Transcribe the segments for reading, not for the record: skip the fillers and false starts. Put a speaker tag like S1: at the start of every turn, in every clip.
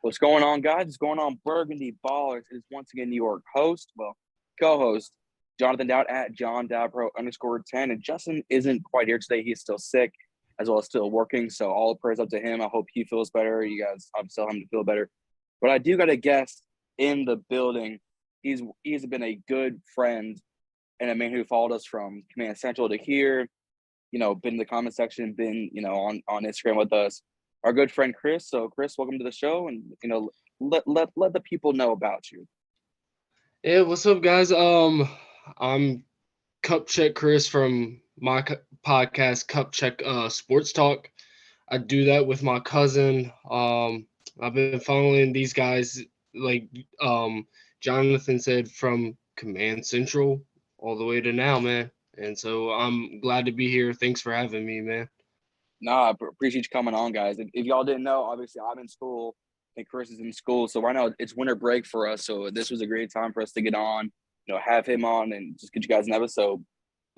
S1: What's going on, guys? What's going on, Burgundy Ballers? It is once again your co-host, Jonathan Dowd at John Dowdpro_10. And Justin isn't quite here today. He's still sick, as well as still working. So all the prayers up to him. I hope he feels better. You guys, I'm still him to feel better. But I do got a guest in the building. He's been a good friend and a man who followed us from Command Central to here. Been in the comment section, been on Instagram with us. Our good friend Chris. So Chris, welcome to the show, and let the people know about you.
S2: Yeah, what's up, guys? I'm Cupcheck Chris from my podcast, Cupcheck Sports Talk. I do that with my cousin. I've been following these guys, like Jonathan said, from Command Central all the way to now, man. And so I'm glad to be here. Thanks for having me, man.
S1: Nah, I appreciate you coming on, guys. If y'all didn't know, obviously I'm in school and Chris is in school. So right now it's winter break for us. So this was a great time for us to get on, have him on and just get you guys an episode.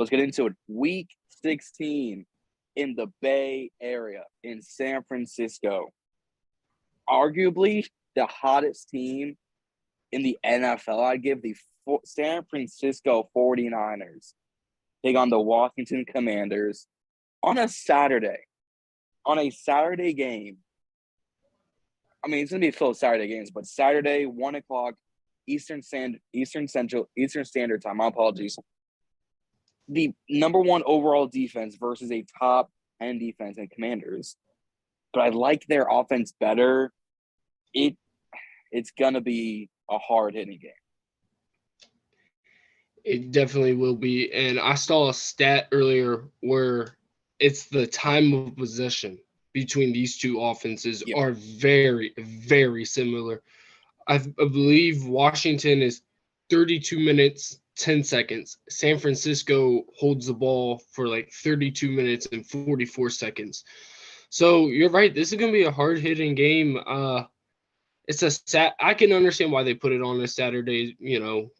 S1: Let's get into it. Week 16 in the Bay Area in San Francisco. Arguably the hottest team in the NFL. I'd give the San Francisco 49ers take on the Washington Commanders on a Saturday game. I mean, it's going to be full of Saturday games, but Saturday, 1 o'clock, Eastern Standard Time. My apologies. The number one overall defense versus a top 10 defense and Commanders. But I like their offense better. It's going to be a hard-hitting game.
S2: It definitely will be. And I saw a stat earlier where it's the time of possession between these two offenses are very, very similar. I believe Washington is 32 minutes, 10 seconds. San Francisco holds the ball for like 32 minutes and 44 seconds. So you're right. This is going to be a hard-hitting game. I can understand why they put it on a Saturday.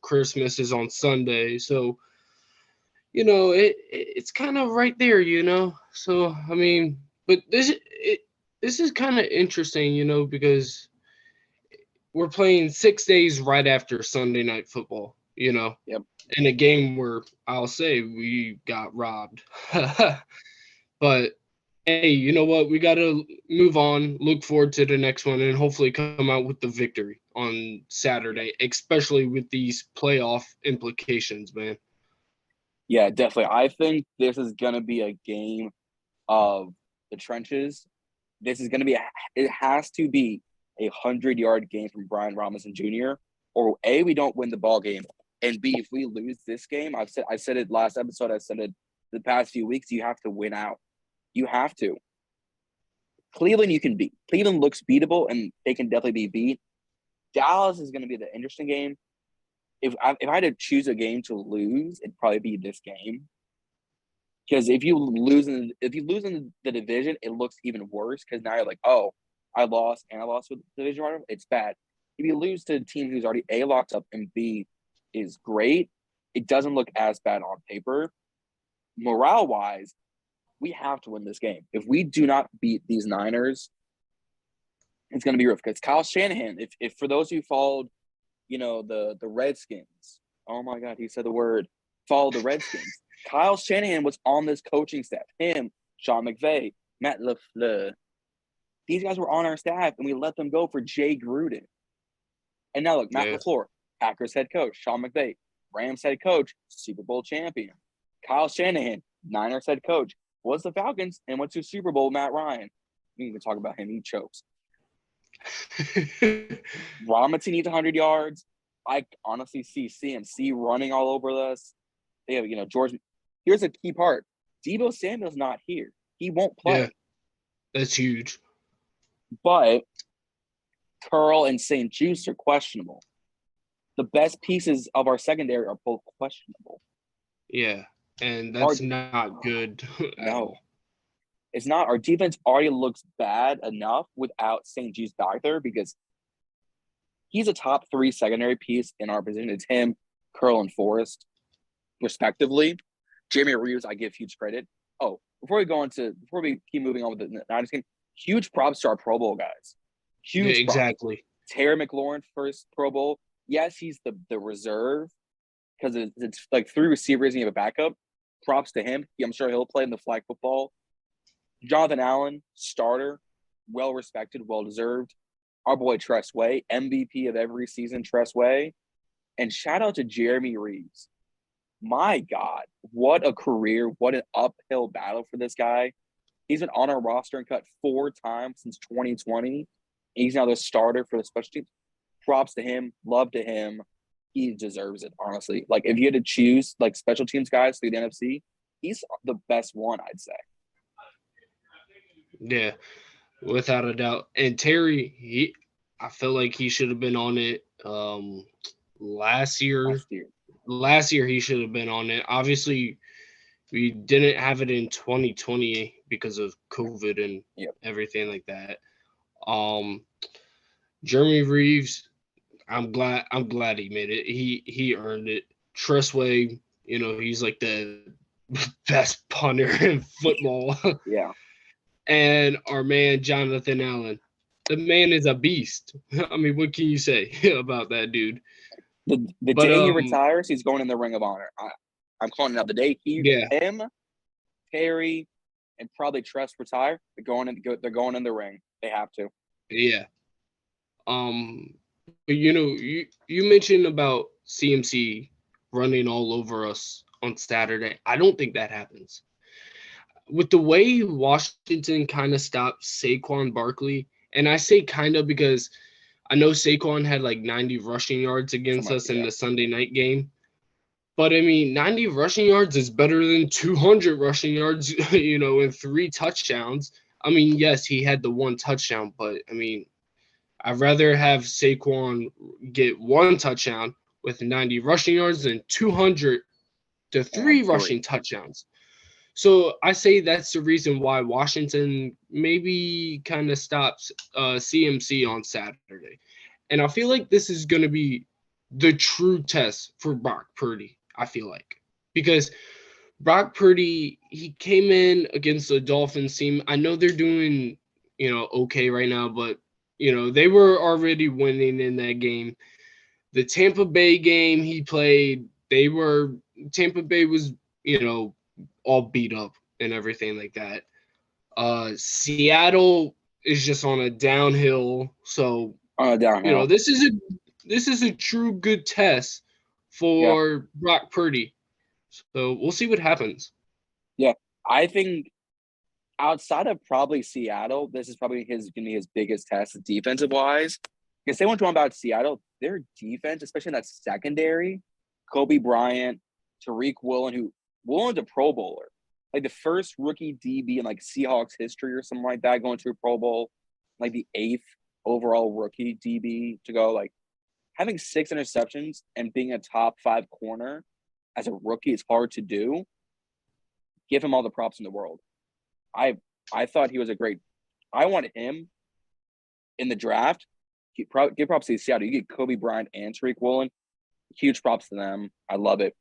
S2: Christmas is on Sunday. So, it's kind of right there, So, I mean, but this is kind of interesting, because we're playing 6 days right after Sunday Night Football,
S1: Yep.
S2: in a game where I'll say we got robbed. But hey, you know what? We got to move on, look forward to the next one, and hopefully come out with the victory on Saturday, especially with these playoff implications, man.
S1: Yeah, definitely. I think this is going to be a game of the trenches. This is going to be it has to be a 100-yard game from Brian Robinson Jr. Or A, we don't win the ball game, and B, if we lose this game, I said it last episode, I said it the past few weeks, you have to win out. You have to. Cleveland you can beat. Cleveland looks beatable, and they can definitely be beat. Dallas is going to be the interesting game. If I had to choose a game to lose, it'd probably be this game. Because if you lose in the division, it looks even worse. Because now you're like, oh, I lost with the division rival. It's bad. If you lose to a team who's already A, locked up, and B, is great, it doesn't look as bad on paper. Morale-wise, we have to win this game. If we do not beat these Niners, it's going to be rough. Because Kyle Shanahan, if for those who followed, the Redskins, oh my God, he said the word, follow the Redskins. Kyle Shanahan was on this coaching staff. Him, Sean McVay, Matt LaFleur. These guys were on our staff, and we let them go for Jay Gruden. And now look, Matt LaFleur, Packers head coach. Sean McVay, Rams head coach, Super Bowl champion. Kyle Shanahan, Niners head coach, was the Falcons and went to Super Bowl with Matt Ryan. We can talk about him. He chokes. Robinson needs 100 yards. I honestly see CMC running all over us. They have, George. Here's a key part. Deebo Samuel's not here. He won't play.
S2: Yeah, that's huge.
S1: But Curl and St. Juice are questionable. The best pieces of our secondary are both questionable.
S2: Yeah, and that's not good.
S1: No. It's not. Our defense already looks bad enough without St. Juice back there because he's a top 3 secondary piece in our position. It's him, Curl, and Forrest, respectively. Jeremy Reeves, I give huge credit. Oh, before we keep moving on with the Niners game, huge props to our Pro Bowl guys.
S2: Yeah,
S1: Huge props.
S2: exactly.
S1: Terry McLaurin, first Pro Bowl. Yes, he's the reserve because it's like 3 receivers and you have a backup. Props to him. I'm sure he'll play in the flag football. Jonathan Allen, starter, well respected, well deserved. Our boy Tress Way, MVP of every season, Tress Way. And shout out to Jeremy Reeves. My God, what a career. What an uphill battle for this guy. He's been on our roster and cut 4 times since 2020. He's now the starter for the special teams. Props to him. Love to him. He deserves it, honestly. Like, if you had to choose, like, special teams guys through the NFC, he's the best one, I'd say.
S2: Yeah, without a doubt. And Terry, I feel like he should have been on it last year.
S1: Last year.
S2: Last year he should have been on it. Obviously, we didn't have it in 2020 because of COVID and everything like that. Jeremy Reeves, I'm glad he made it. He earned it. Tressway, he's like the best punter in football.
S1: Yeah.
S2: And our man Jonathan Allen. The man is a beast. I mean, what can you say about that dude?
S1: The day he retires, he's going in the Ring of Honor. I'm calling it out. The day him, Terry, and probably Tress retire, they're going in the ring. They have to.
S2: Yeah. But you mentioned about CMC running all over us on Saturday. I don't think that happens. With the way Washington kind of stopped Saquon Barkley, and I say kind of because I know Saquon had like 90 rushing yards against us in the Sunday night game. But I mean, 90 rushing yards is better than 200 rushing yards, and 3 touchdowns. I mean, yes, he had the 1 touchdown, but I mean, I'd rather have Saquon get 1 touchdown with 90 rushing yards than 200 to 3 rushing touchdowns. So I say that's the reason why Washington maybe kind of stops CMC on Saturday. And I feel like this is going to be the true test for Brock Purdy, I feel like. Because Brock Purdy, he came in against the Dolphins team. I know they're doing, okay right now, but, they were already winning in that game. The Tampa Bay game he played, Tampa Bay was, all beat up and everything like that. Seattle is just on a downhill. So, this is a true good test for Brock Purdy. So we'll see what happens.
S1: Yeah, I think outside of probably Seattle, this is probably going to be his biggest test defensive wise. Because say one thing about Seattle, their defense, especially in that secondary, Kobe Bryant, Tariq Woolen's a Pro Bowler. Like the first rookie DB in like Seahawks history or something like that, going to a Pro Bowl, like the 8th overall rookie DB to go. Like having 6 interceptions and being a top 5 corner as a rookie is hard to do. Give him all the props in the world. I thought he was a great. I wanted him in the draft. Give props to Seattle. You get Kobe Bryant and Tariq Woolen. Huge props to them. I love it.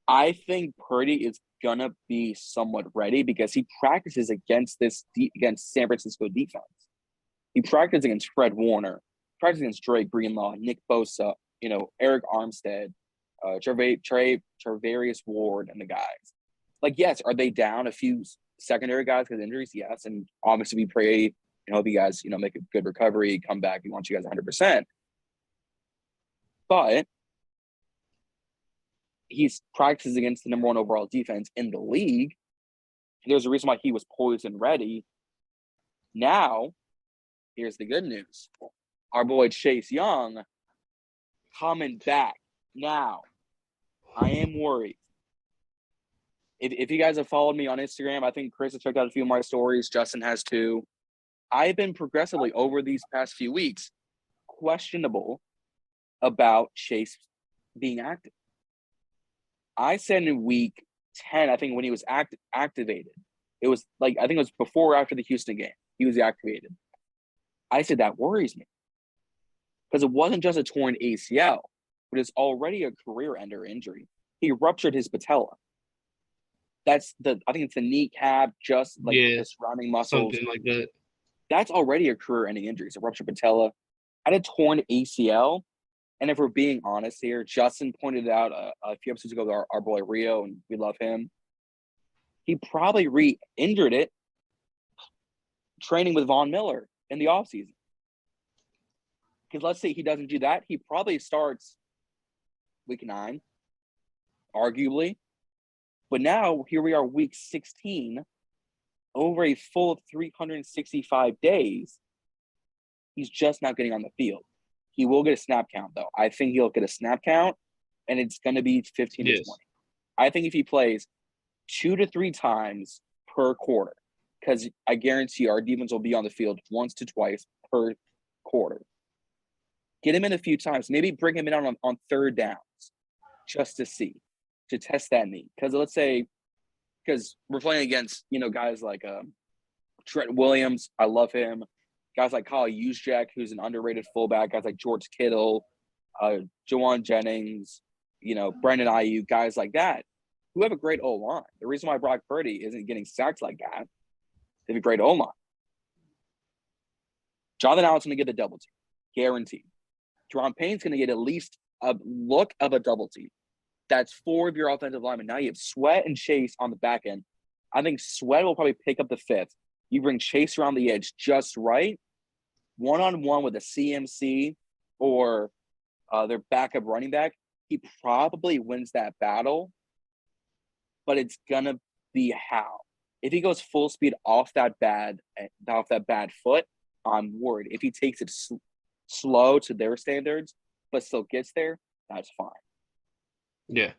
S1: I think Purdy is gonna be somewhat ready because he practices against San Francisco defense. He practiced against Fred Warner, practiced against Drake Greenlaw, Nick Bosa, Eric Armstead, Travarius Ward, and the guys. Like, yes, are they down a few secondary guys because of injuries? Yes, and obviously we pray and hope you guys, make a good recovery, come back. We want you guys 100%. But he's practices against the number 1 overall defense in the league. There's a reason why he was poised and ready. Now, here's the good news. Our boy Chase Young coming back. Now, I am worried. If you guys have followed me on Instagram, I think Chris has checked out a few of my stories. Justin has too. I've been progressively over these past few weeks questionable about Chase being active. I said in week 10, I think when he was activated, it was like, I think it was before or after the Houston game, he was activated. I said, that worries me. Because it wasn't just a torn ACL, but it's already a career ender injury. He ruptured his patella. I think it's the kneecap, just like the surrounding muscles.
S2: Something like that.
S1: that's already a career-ending injury. It's a ruptured patella, had a torn ACL. And if we're being honest here, Justin pointed out a few episodes ago our boy Rio, and we love him. He probably re-injured it training with Von Miller in the offseason. Because let's say he doesn't do that, he probably starts week 9, arguably. But now, here we are, week 16, over a full 365 days, he's just not getting on the field. He will get a snap count, though. I think he'll get a snap count, and it's going to be 15 to 20. I think if he plays 2 to 3 times per quarter, because I guarantee our defense will be on the field once to twice per quarter. Get him in a few times. Maybe bring him in on third downs just to see, to test that knee. Because let's say, because we're playing against, guys like Trent Williams. I love him. Guys like Kyle Juszczyk, who's an underrated fullback. Guys like George Kittle, Jawan Jennings, Brandon Ayuk, guys like that, who have a great O-line. The reason why Brock Purdy isn't getting sacked like that, they have a great O-line. Jonathan Allen's going to get the double team, guaranteed. Jerome Payne's going to get at least a look of a double team. That's 4 of your offensive linemen. Now you have Sweat and Chase on the back end. I think Sweat will probably pick up the 5th. You bring Chase around the edge just right, one-on-one with a CMC or their backup running back. He probably wins that battle, but it's going to be how. If he goes full speed off that bad foot, I'm worried. If he takes it slow to their standards, but still gets there, that's fine.
S2: Yeah,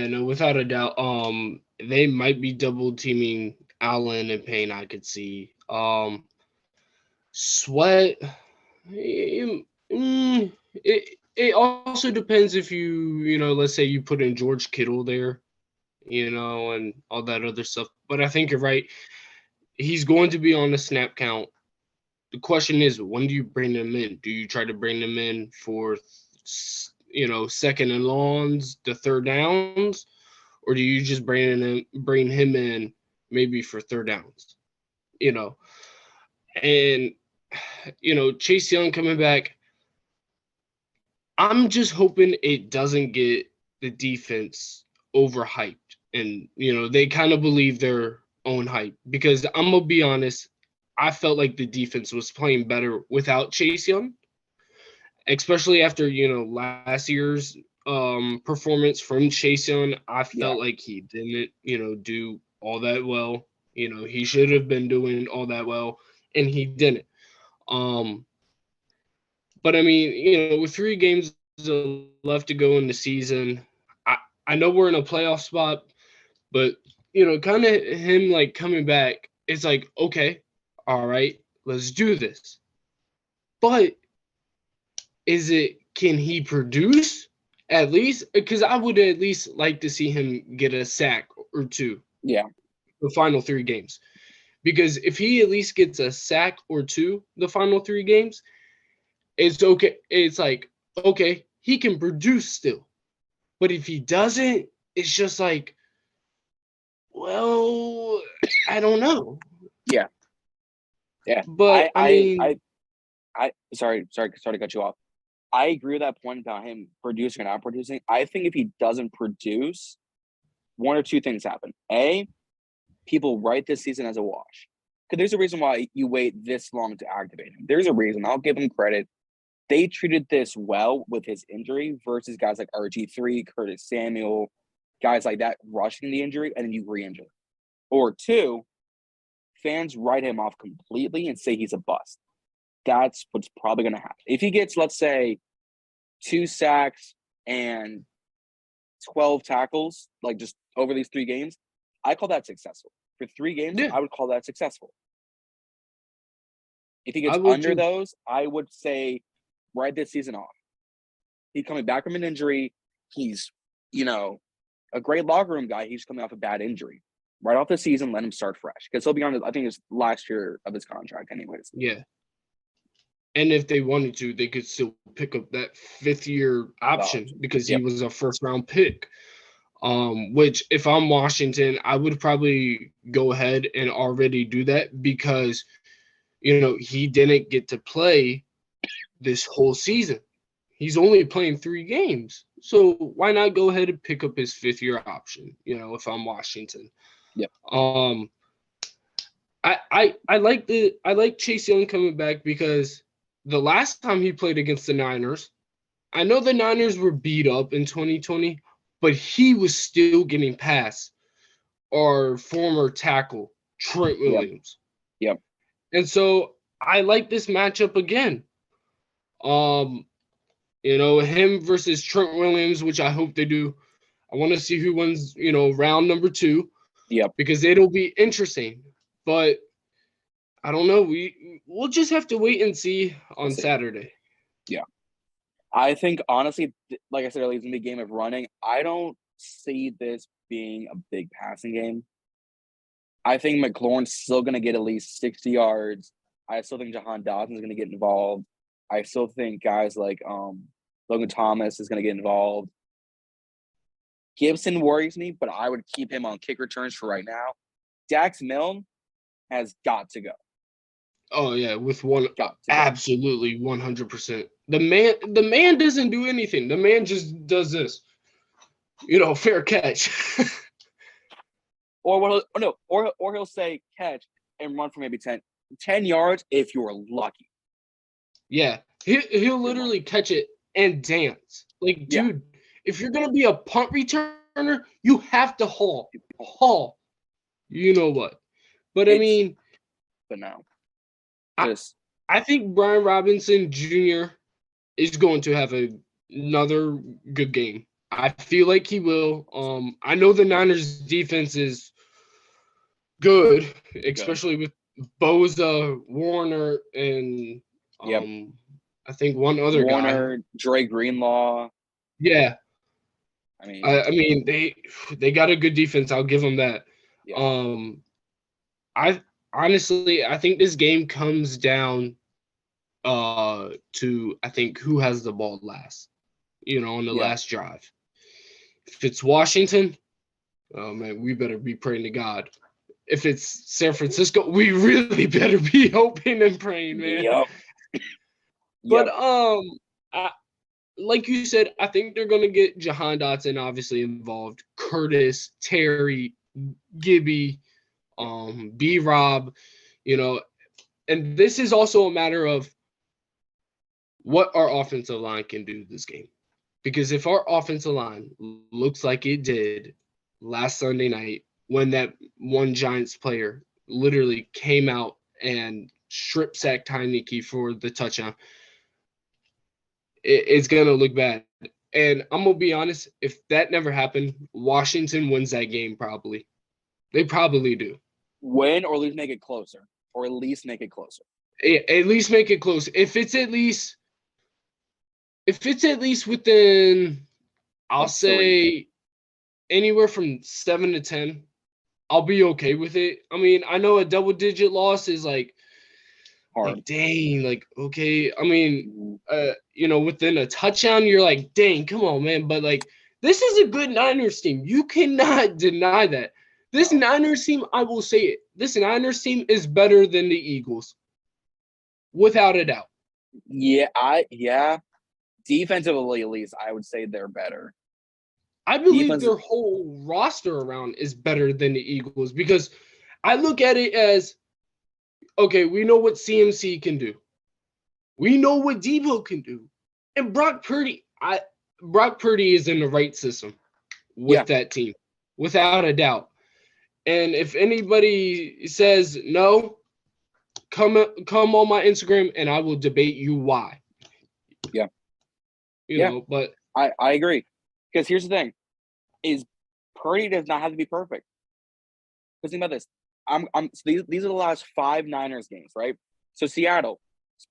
S2: no, without a doubt. They might be double teaming Allen and Payne. I could see. Sweat. It also depends if let's say you put in George Kittle there, and all that other stuff. But I think you're right. He's going to be on the snap count. The question is, when do you bring them in? Do you try to bring them in for, second and longs, the third downs, or do you just bring him in maybe for third downs? And Chase Young coming back. I'm just hoping it doesn't get the defense overhyped, and they kind of believe their own hype, because I'm gonna be honest. I felt like the defense was playing better without Chase Young, especially after, last year's performance from Chase Young. I felt like he didn't, do all that well. He should have been doing all that well, and he didn't. But I mean, with 3 games left to go in the season, I know we're in a playoff spot, but kind of him like coming back, it's like, okay, all right, let's do this. But can he produce at least? Because I would at least like to see him get a sack or 2.
S1: Yeah.
S2: The final 3 games. Because if he at least gets a sack or 2 the final 3 games, it's okay. It's like, okay, he can produce still. But if he doesn't, it's just like, well, I don't know.
S1: Yeah.
S2: But
S1: I sorry to cut you off. I agree with that point about him producing or not producing. I think if he doesn't produce, 1 or 2 things happen. A, people write this season as a wash. Because there's a reason why you wait this long to activate him. There's a reason. I'll give him credit. They treated this well with his injury versus guys like RG3, Curtis Samuel, guys like that rushing the injury, and then you re-injure. Or 2, fans write him off completely and say he's a bust. That's what's probably going to happen. If he gets, let's say, 2 sacks and 12 tackles, like just over these 3 games, I call that successful. For 3 games, I would call that successful. If he gets under those, I would say write this season off. He's coming back from an injury. He's, a great locker room guy. He's coming off a bad injury. Right off the season, let him start fresh. Because he'll be on, I think it's last year of his contract anyways.
S2: Yeah. And if they wanted to, they could still pick up that 5th-year option because he was a first-round pick. Which, if I'm Washington, I would probably go ahead and already do that because, he didn't get to play this whole season. He's only playing 3 games. So why not go ahead and pick up his 5th-year option, if I'm Washington.
S1: Yep.
S2: I like Chase Young coming back because the last time he played against the Niners, I know the Niners were beat up in 2020, but he was still getting past our former tackle, Trent Williams.
S1: Yep.
S2: And so I like this matchup again. Him versus Trent Williams, which I hope they do. I want to see who wins, round number 2.
S1: Yep.
S2: Because it'll be interesting. But I don't know. We'll just have to wait and see on Saturday.
S1: Yeah. I think, honestly, like I said earlier, it's going to be a game of running. I don't see this being a big passing game. I think McLaurin's still going to get at least 60 yards. I still think Jahan Dotson's going to get involved. I still think guys like Logan Thomas is going to get involved. Gibson worries me, but I would keep him on kick returns for right now. Dax Milne has got to go.
S2: Oh yeah, with one absolutely 100%. The man doesn't do anything. The man just does this. Fair catch.
S1: or he'll say catch and run for maybe 10 yards if you're lucky.
S2: Yeah, he'll literally catch it and dance. Like, dude, if you're gonna be a punt returner, you have to haul. You know what? But
S1: but no.
S2: I think Brian Robinson Jr. is going to have another good game. I feel like he will. I know the Niners defense is good, especially with Bosa, Warner, and I think one other
S1: Warner,
S2: guy.
S1: Dre Greenlaw.
S2: Yeah.
S1: I
S2: mean they got a good defense. I'll give them that.
S1: Yeah.
S2: I think this game comes down to I think who has the ball last, on the last drive. If it's Washington, oh man, we better be praying to God. If it's San Francisco, we really better be hoping and praying, man.
S1: Yep.
S2: But like you said, I think they're gonna get Jahan Dotson obviously involved, Curtis, Terry, Gibby, B-Rob, and this is also a matter of what our offensive line can do this game. Because if our offensive line looks like it did last Sunday night when that one Giants player literally came out and strip sacked Heineke for the touchdown, it's going to look bad. And I'm going to be honest, if that never happened, Washington wins that game probably. They probably do.
S1: Win or at least make it closer. Or at least make it closer.
S2: At least make it close. If it's at least within, I'll say anywhere from 7 to 10, I'll be okay with it. I mean, I know a double-digit loss is like
S1: hard.
S2: Like, dang, like, okay. I mean, within a touchdown, you're like, dang, come on, man. But like, this is a good Niners team. You cannot deny that. This Niners team, I will say it. This Niners team is better than the Eagles, without a doubt.
S1: Yeah. Defensively, at least, I would say they're better.
S2: I believe their whole roster around is better than the Eagles because I look at it as, okay, we know what CMC can do. We know what Debo can do. And Brock Purdy is in the right system with that team, without a doubt. And if anybody says no, come on my Instagram and I will debate you why.
S1: Yeah.
S2: But
S1: I agree. Because here's the thing, is Purdy does not have to be perfect. Because think about this. So these are the last 5 Niners games, right? So Seattle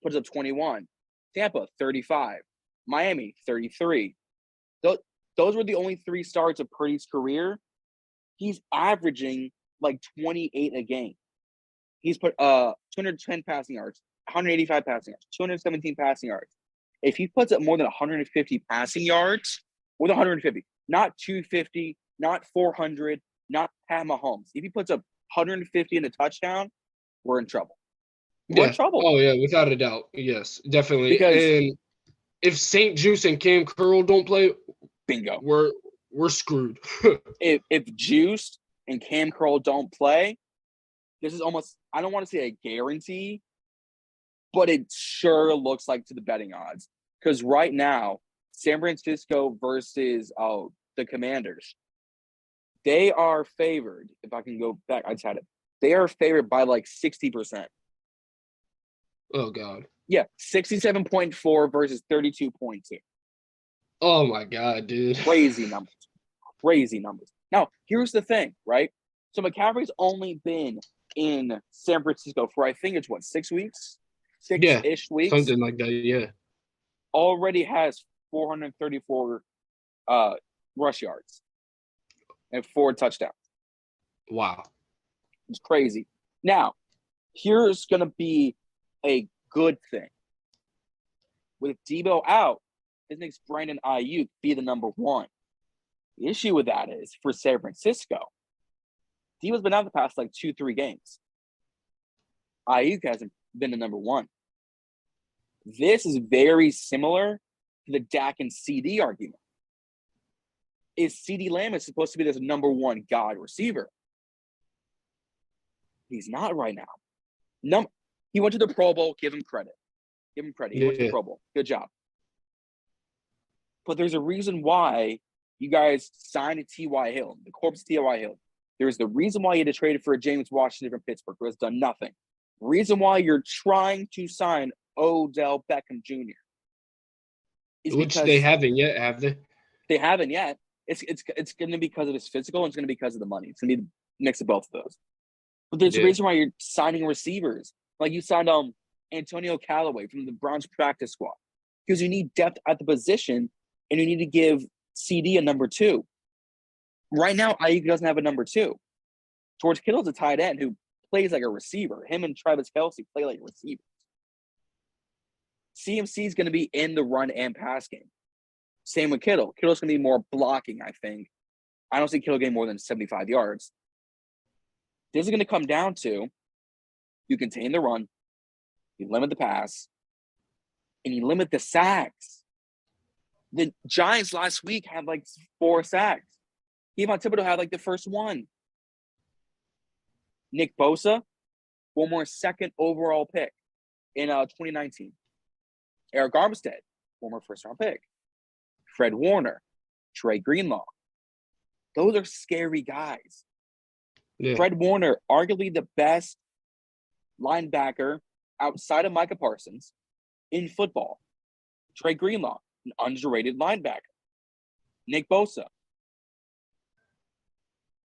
S1: puts up 21, Tampa 35, Miami 33. Those were the only 3 starts of Purdy's career. He's averaging like 28 a game. He's put 210 passing yards, 185 passing yards, 217 passing yards. If he puts up more than 150 passing yards, with 150, not 250, not 400, not Pat Mahomes. If he puts up 150 in a touchdown, we're in trouble. we're in
S2: Yeah.
S1: trouble.
S2: Oh, yeah, without a doubt. Yes, definitely.
S1: Because
S2: And if St. Juice and Cam Curl don't play,
S1: bingo.
S2: We're screwed.
S1: If Juice and Cam Curl don't play, this is almost, I don't want to say a guarantee, but it sure looks like to the betting odds. Because right now, San Francisco versus the Commanders, they are favored. If I can go back, I just had it. They are favored by like 60%.
S2: Oh, God.
S1: Yeah, 67.4 versus 32.2.
S2: Oh, my God, dude.
S1: Crazy numbers. Crazy numbers. Now, here's the thing, right? So McCaffrey's only been in San Francisco for, I think it's what, 6 weeks?
S2: Yeah,
S1: 6-ish weeks.
S2: something like that, yeah.
S1: Already has 434 rush yards and 4 touchdowns.
S2: Wow.
S1: It's crazy. Now, here's going to be a good thing. With Debo out, this makes Brandon Ayuk be the number 1. The issue with that is, for San Francisco, Debo's been out the past like 2-3 games. Ayuk hasn't been the number 1. This is very similar to the Dak and CD argument. Is CD Lamb supposed to be this number 1 God receiver? He's not right now. He went to the Pro Bowl. Give him credit. Give him credit. He went to the Pro Bowl. Good job. But there's a reason why you guys signed T.Y. Hill, the corpse T.Y. Hill. There's the reason why you had to trade for James Washington from Pittsburgh, who has done nothing. Reason why you're trying to sign Odell Beckham Jr. is
S2: Which
S1: because
S2: they haven't yet, have they?
S1: They haven't yet. It's going to be because of his physical, and it's going to be because of the money. It's going to be the mix of both of those. But there's a reason why you're signing receivers. Like you signed Antonio Callaway from the Browns practice squad, because you need depth at the position, and you need to give CD a number 2. Right now, Ayuk doesn't have a number 2. George Kittle's a tight end who plays like a receiver. Him and Travis Kelce play like receivers. CMC is going to be in the run and pass game. Same with Kittle. Kittle's going to be more blocking, I think. I don't see Kittle getting more than 75 yards. This is going to come down to you contain the run, you limit the pass, and you limit the sacks. The Giants last week had like 4 sacks. Kevon Thibodeau had like the first one. Nick Bosa, one more second overall pick in 2019. Eric Armstead, former first-round pick. Fred Warner, Trey Greenlaw. Those are scary guys.
S2: Yeah.
S1: Fred Warner, arguably the best linebacker outside of Micah Parsons in football. Trey Greenlaw, an underrated linebacker. Nick Bosa,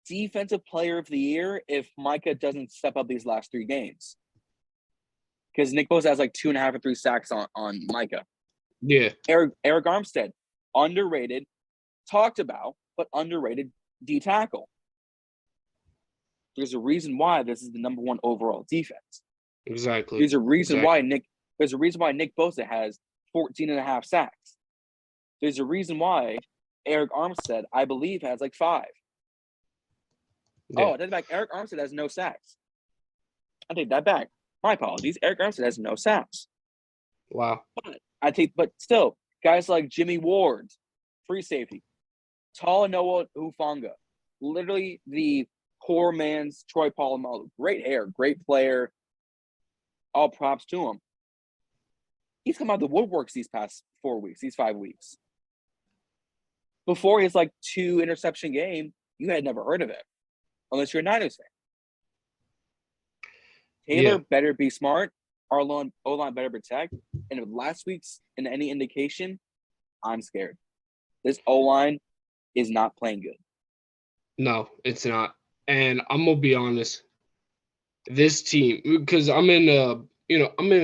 S1: defensive player of the year if Micah doesn't step up these last 3 games. Because Nick Bosa has like 2.5 or 3 sacks on Micah.
S2: Yeah.
S1: Eric Armstead, underrated, talked about, but underrated D tackle. There's a reason why this is the number 1 overall defense.
S2: Exactly.
S1: There's a reason why Nick Bosa has 14.5 sacks. There's a reason why Eric Armstead, I believe, has like 5. Yeah. Oh, I take that back. Eric Armstead has no sacks. I take that back. My apologies. Eric Armstead has no sacks.
S2: Wow.
S1: But still, guys like Jimmy Ward, free safety, Talanoa Hufanga, literally the poor man's Troy Polamalu. Great hair, great player. All props to him. He's come out of the woodworks these past 4 weeks, these 5 weeks. Before his like 2 interception game, you had never heard of it, unless you're a Niners fan. Taylor better be smart. Our O-line better protect. And if last week's in any indication, I'm scared. This O-line is not playing good.
S2: No, it's not. And I'm gonna be honest. This team, because I'm in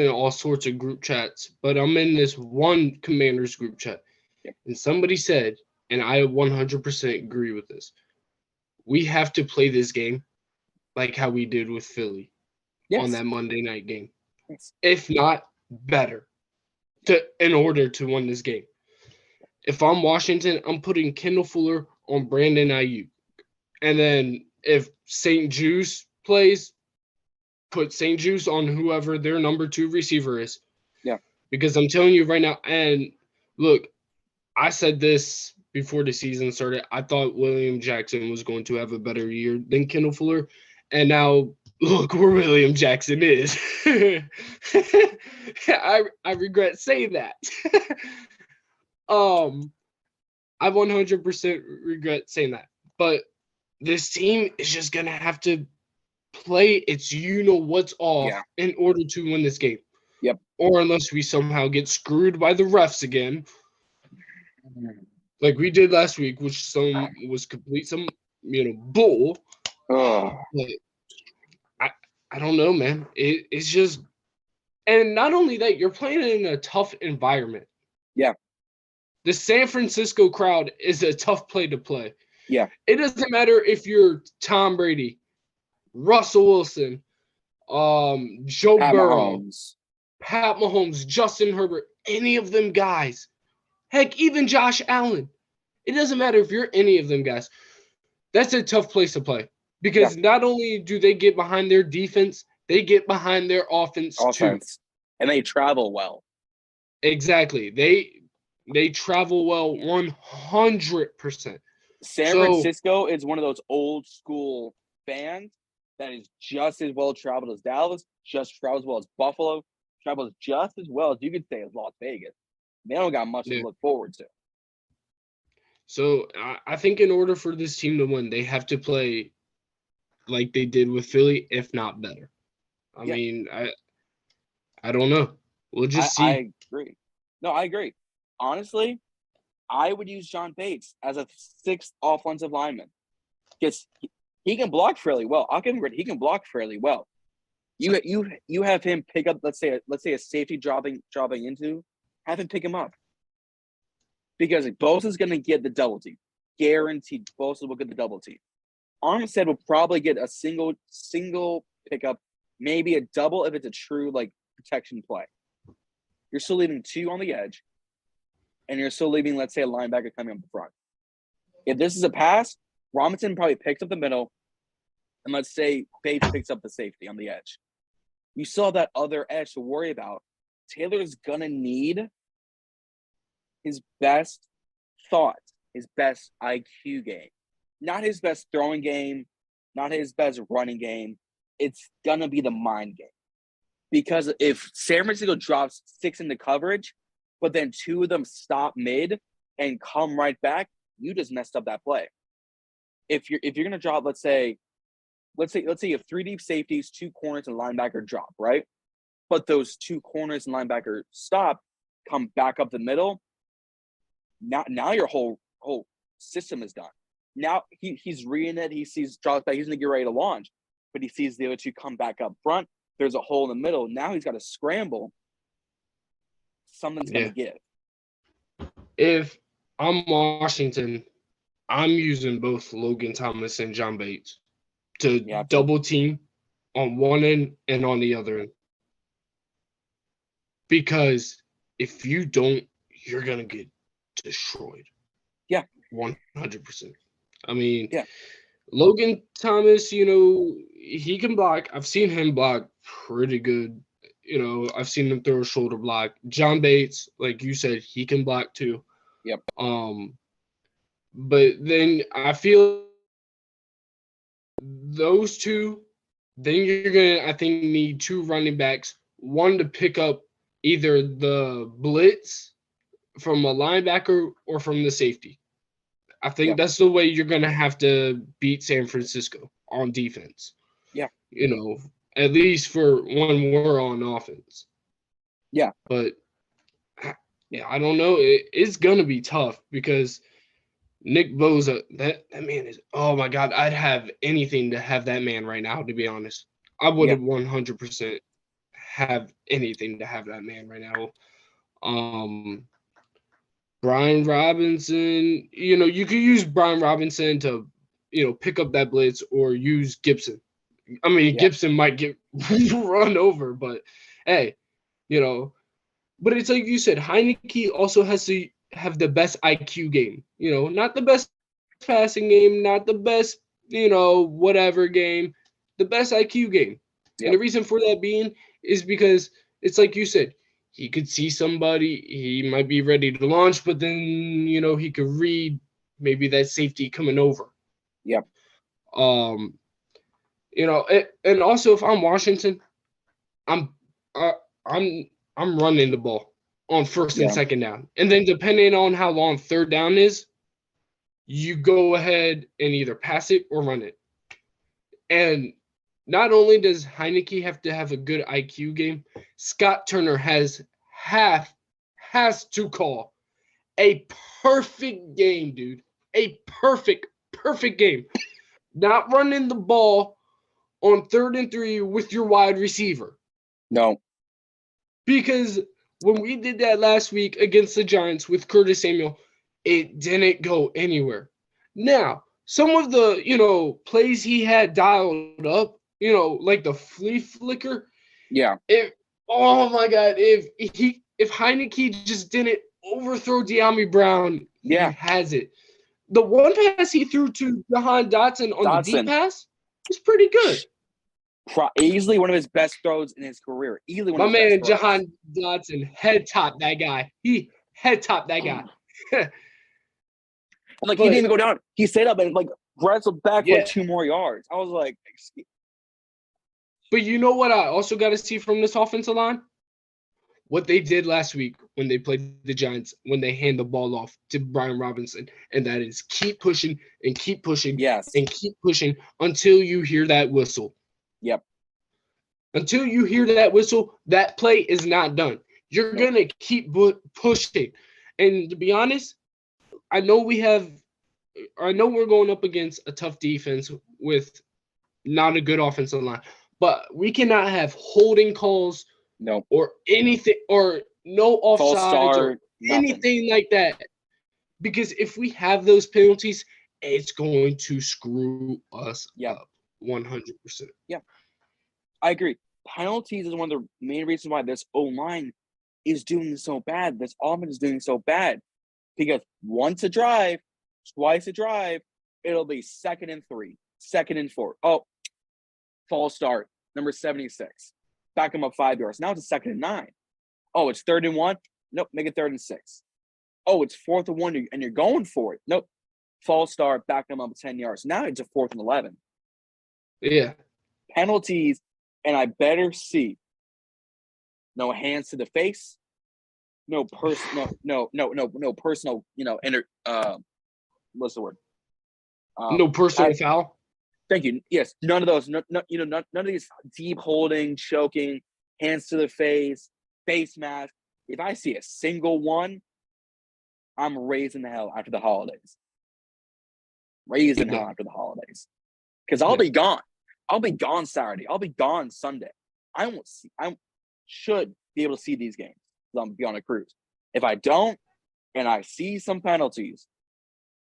S2: all sorts of group chats, but I'm in this one Commanders group chat.
S1: Yep.
S2: And somebody said, and I 100% agree with this, we have to play this game like how we did with Philly on that Monday night game.
S1: Yes.
S2: If not better, in order to win this game. If I'm Washington, I'm putting Kendall Fuller on Brandon Ayuk. And then if St. Juice plays, put St. Juice on whoever their number 2 receiver is.
S1: Yeah.
S2: Because I'm telling you right now, and look, I said this before the season started. I thought William Jackson was going to have a better year than Kendall Fuller. And now look where William Jackson is. I regret saying that. I 100% regret saying that. But this team is just going to have to play its what's off in order to win this game.
S1: Yep.
S2: Or unless we somehow get screwed by the refs again, like we did last week, which was complete bull.
S1: Oh.
S2: But I don't know, man. It's just, and not only that, you're playing in a tough environment.
S1: Yeah.
S2: The San Francisco crowd is a tough play to play.
S1: Yeah.
S2: It doesn't matter if you're Tom Brady, Russell Wilson, Joe Burrow, Pat Mahomes, Justin Herbert, any of them guys. Heck, even Josh Allen. It doesn't matter if you're any of them guys. That's a tough place to play because not only do they get behind their defense, they get behind their offense too.
S1: And they travel well.
S2: Exactly. They travel well 100%.
S1: San Francisco is one of those old school fans that is just as well traveled as Dallas, just travels as well as Buffalo, travels just as well as you could say as Las Vegas. They don't got much to look forward to.
S2: So I think in order for this team to win, they have to play like they did with Philly, if not better. I mean, I don't know. We'll just see.
S1: I agree. No, I agree. Honestly, I would use John Bates as a 6th offensive lineman because he can block fairly well. I'll give him credit. He can block fairly well. You have him pick up, let's say a safety dropping into, have him pick him up. Because Bosa's going to get the double team. Guaranteed Bosa will get the double team. Armstead will probably get a single pickup, maybe a double if it's a true protection play. You're still leaving 2 on the edge, and you're still leaving, let's say, a linebacker coming up the front. If this is a pass, Robinson probably picks up the middle, and let's say Bates picks up the safety on the edge. You still have that other edge to worry about. Taylor's going to need his best thought, his best IQ game. Not his best throwing game, not his best running game. It's going to be the mind game. Because if San Francisco drops 6 into coverage, but then 2 of them stop mid and come right back, you just messed up that play. If you're going to drop, let's say you have 3 deep safeties, 2 corners, and linebacker drop, right? But those 2 corners and linebacker stop, come back up the middle. Now your whole system is done. Now he's reading it. He sees drops back. He's going to get ready to launch, but he sees the other 2 come back up front. There's a hole in the middle. Now he's got to scramble. Something's going to give.
S2: If I'm Washington, I'm using both Logan Thomas and John Bates to double team on one end and on the other end. Because if you don't, you're going to get destroyed.
S1: Yeah.
S2: 100%. I mean, Logan Thomas, he can block. I've seen him block pretty good. I've seen him throw a shoulder block. John Bates, like you said, he can block too.
S1: Yep.
S2: But then I feel those 2, then you're going to, I think, need 2 running backs. One to pick up either the blitz from a linebacker or from the safety. I think that's the way you're going to have to beat San Francisco on defense.
S1: Yeah.
S2: At least for when we're on offense.
S1: Yeah.
S2: But, I don't know. It's going to be tough because Nick Bosa, that man is, oh my God, I'd have anything to have that man right now, to be honest. I would 100% have anything to have that man right now. Brian Robinson, you could use Brian Robinson to, pick up that blitz or use Gibson. I mean, Gibson might get run over, but hey, but it's like you said, Heineke also has to have the best IQ game, not the best passing game, not the best, whatever game, the best IQ game. And the reason for that being is because it's like you said, he could see somebody, he might be ready to launch, but then, he could read maybe that safety coming over.
S1: Yep.
S2: And also if I'm Washington, I'm running the ball on first and second down. And then depending on how long third down is, you go ahead and either pass it or run it. And not only does Heineke have to have a good IQ game, Scott Turner has to call a perfect game, dude. A perfect game. Not running the ball on 3rd and 3 with your wide receiver.
S1: No.
S2: Because when we did that last week against the Giants with Curtis Samuel, it didn't go anywhere. Now, some of the, plays he had dialed up, like the flea flicker.
S1: Yeah.
S2: Oh my God. If Heineke just didn't overthrow De'Ami Brown, he has it. The one pass he threw to Jahan Dotson on the deep pass was pretty good.
S1: Easily one of his best throws in his career. Easily one
S2: My
S1: of his best throws.
S2: Jahan Dotson head topped that guy. He head topped that guy.
S1: He didn't even go down. He stayed up and wrestled back for 2 more yards. I was like, excuse.
S2: But you know what I also got to see from this offensive line? What they did last week when they played the Giants, when they hand the ball off to Brian Robinson, and that is keep pushing and keep pushing and keep pushing until you hear that whistle.
S1: Yep.
S2: Until you hear that whistle, that play is not done. You're going to keep pushing. And to be honest, I know we're going up against a tough defense with not a good offensive line, but we cannot have holding calls or anything or no offsides or anything like that. Because if we have those penalties, it's going to screw us up 100%.
S1: Yeah, I agree. Penalties is one of the main reasons why this O-line is doing so bad. This offense is doing so bad. Because once a drive, twice a drive, it'll be 2nd and 3, 2nd and 4. Oh, false start, number 76. Back him up 5 yards. Now it's a 2nd and 9. Oh, it's 3rd and 1. Nope, make it 3rd and 6. Oh, it's 4th and 1, and you're going for it. Nope, false start, back him up 10 yards. Now it's a 4th and 11.
S2: Yeah.
S1: Penalties, and I better see no hands to the face. No personal, no personal, what's the word?
S2: No personal foul?
S1: Thank you. Yes, none of those. None of these deep holding, choking, hands to the face mask. If I see a single one, I'm raising the hell after the holidays. Because I'll be gone. I'll be gone Saturday. I'll be gone Sunday. I should be able to see these games. I'm be on a cruise. If I don't, and I see some penalties,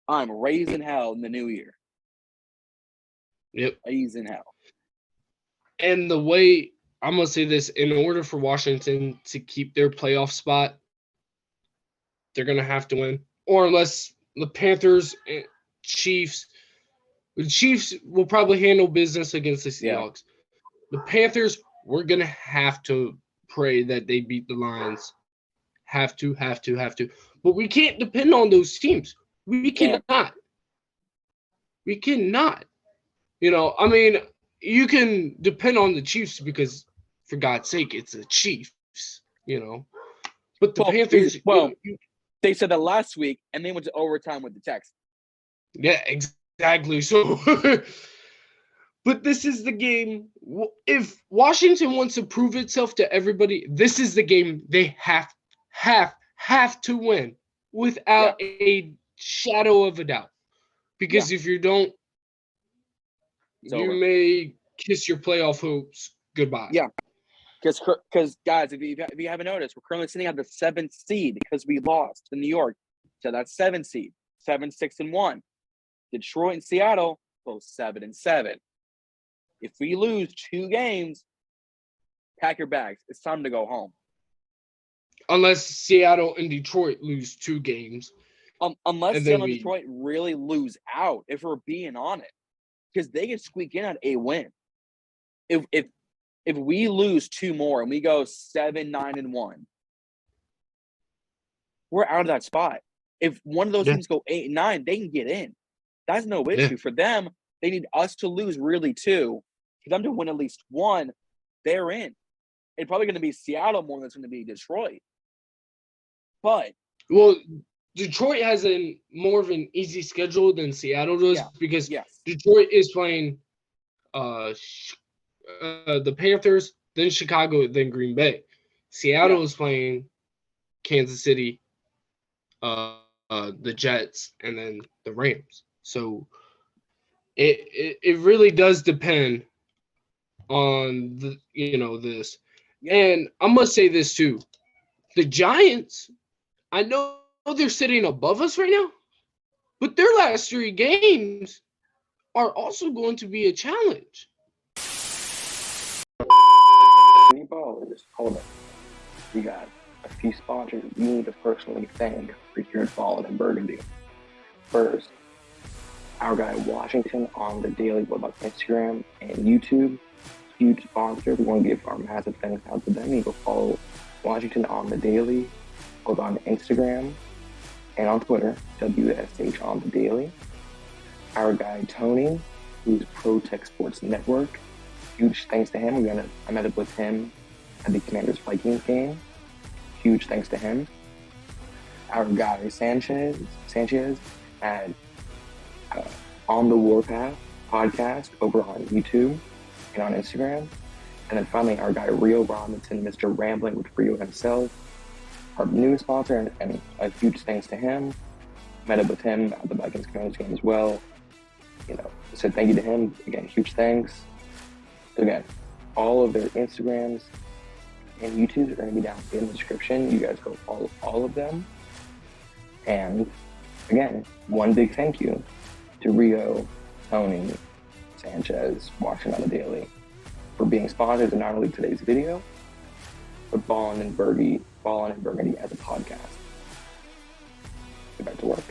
S1: I'm raising hell in the new year.
S2: Yep.
S1: Raising hell.
S2: And the way I'm gonna say this, in order for Washington to keep their playoff spot, they're gonna have to win. Or unless the Panthers and Chiefs, the Chiefs will probably handle business against the Seahawks. The Panthers, we're gonna have to pray that they beat the Lions. Have to. But we can't depend on those teams. We cannot. We cannot. You can depend on the Chiefs because, for God's sake, it's the Chiefs, But the Panthers...
S1: they said that last week, and they went to overtime with the Texans.
S2: Yeah, exactly. So... But this is the game. If Washington wants to prove itself to everybody, this is the game they have to win without a shadow of a doubt. Because if you don't, you may kiss your playoff hopes goodbye.
S1: Yeah. Because guys, if you haven't noticed, we're currently sitting at the 7th seed because we lost to New York. So that's 7th seed, 7, 6, and 1. Detroit and Seattle both 7 and 7. If we lose 2 games, pack your bags. It's time to go home.
S2: Unless Seattle and Detroit lose 2 games.
S1: Unless Seattle and Detroit really lose out, if we're being honest. Because they can squeak in on a win. If if we lose 2 more and we go 7-9-1, we're out of that spot. If one of those teams go 8-9, they can get in. That's no issue.
S2: Yeah.
S1: For them, they need us to lose really 2. For them to win at least 1, they're in. It's probably going to be Seattle more than it's going to be Detroit. But
S2: Detroit has more of an easy schedule than Seattle does because Detroit is playing the Panthers, then Chicago, then Green Bay. Seattle is playing Kansas City, the Jets, and then the Rams. So it really does depend on this. And I must say this too. The Giants, I know they're sitting above us right now, but their last 3 games are also going to be a challenge.
S3: Hold up. We got a few sponsors we need to personally thank for here at Ballin and Burgundy. First, our guy Washington on the Daily, about Instagram and YouTube. Huge sponsor. We want to give our massive thanks out to them. You can follow Washington on the Daily, both on Instagram and on Twitter, WSH on the Daily. Our guy Tony, who's Pro Tech Sports Network. Huge thanks to him. I met up with him at the Commanders-Vikings game. Huge thanks to him. Our guy Sanchez at On the Warpath podcast over on YouTube and on Instagram. And then finally, our guy Rio Robinson, Mr. Rambling with Rio himself, our new sponsor, and a huge thanks to him. Met up with him at the Vikings Commanders game as well. Said thank you to him. Again, huge thanks. Again, all of their Instagrams and YouTubes are going to be down in the description. You guys go follow all of them. And again, one big thank you to Rio, Tony, Sanchez, Washington on the Daily for being sponsors of not only today's video, but Ballin and Burgundy as a podcast. Get back to work.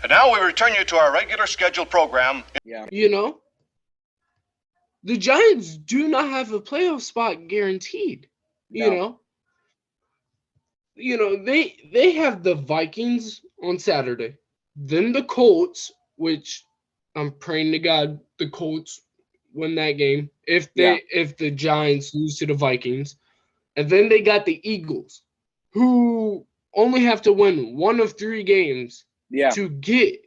S4: And now we return you to our regular scheduled program.
S1: Yeah.
S2: The Giants do not have a playoff spot guaranteed.
S1: No.
S2: They have the Vikings on Saturday, then the Colts, which I'm praying to God the Colts win that game if the Giants lose to the Vikings, and then they got the Eagles, who only have to win 1 of 3 games to get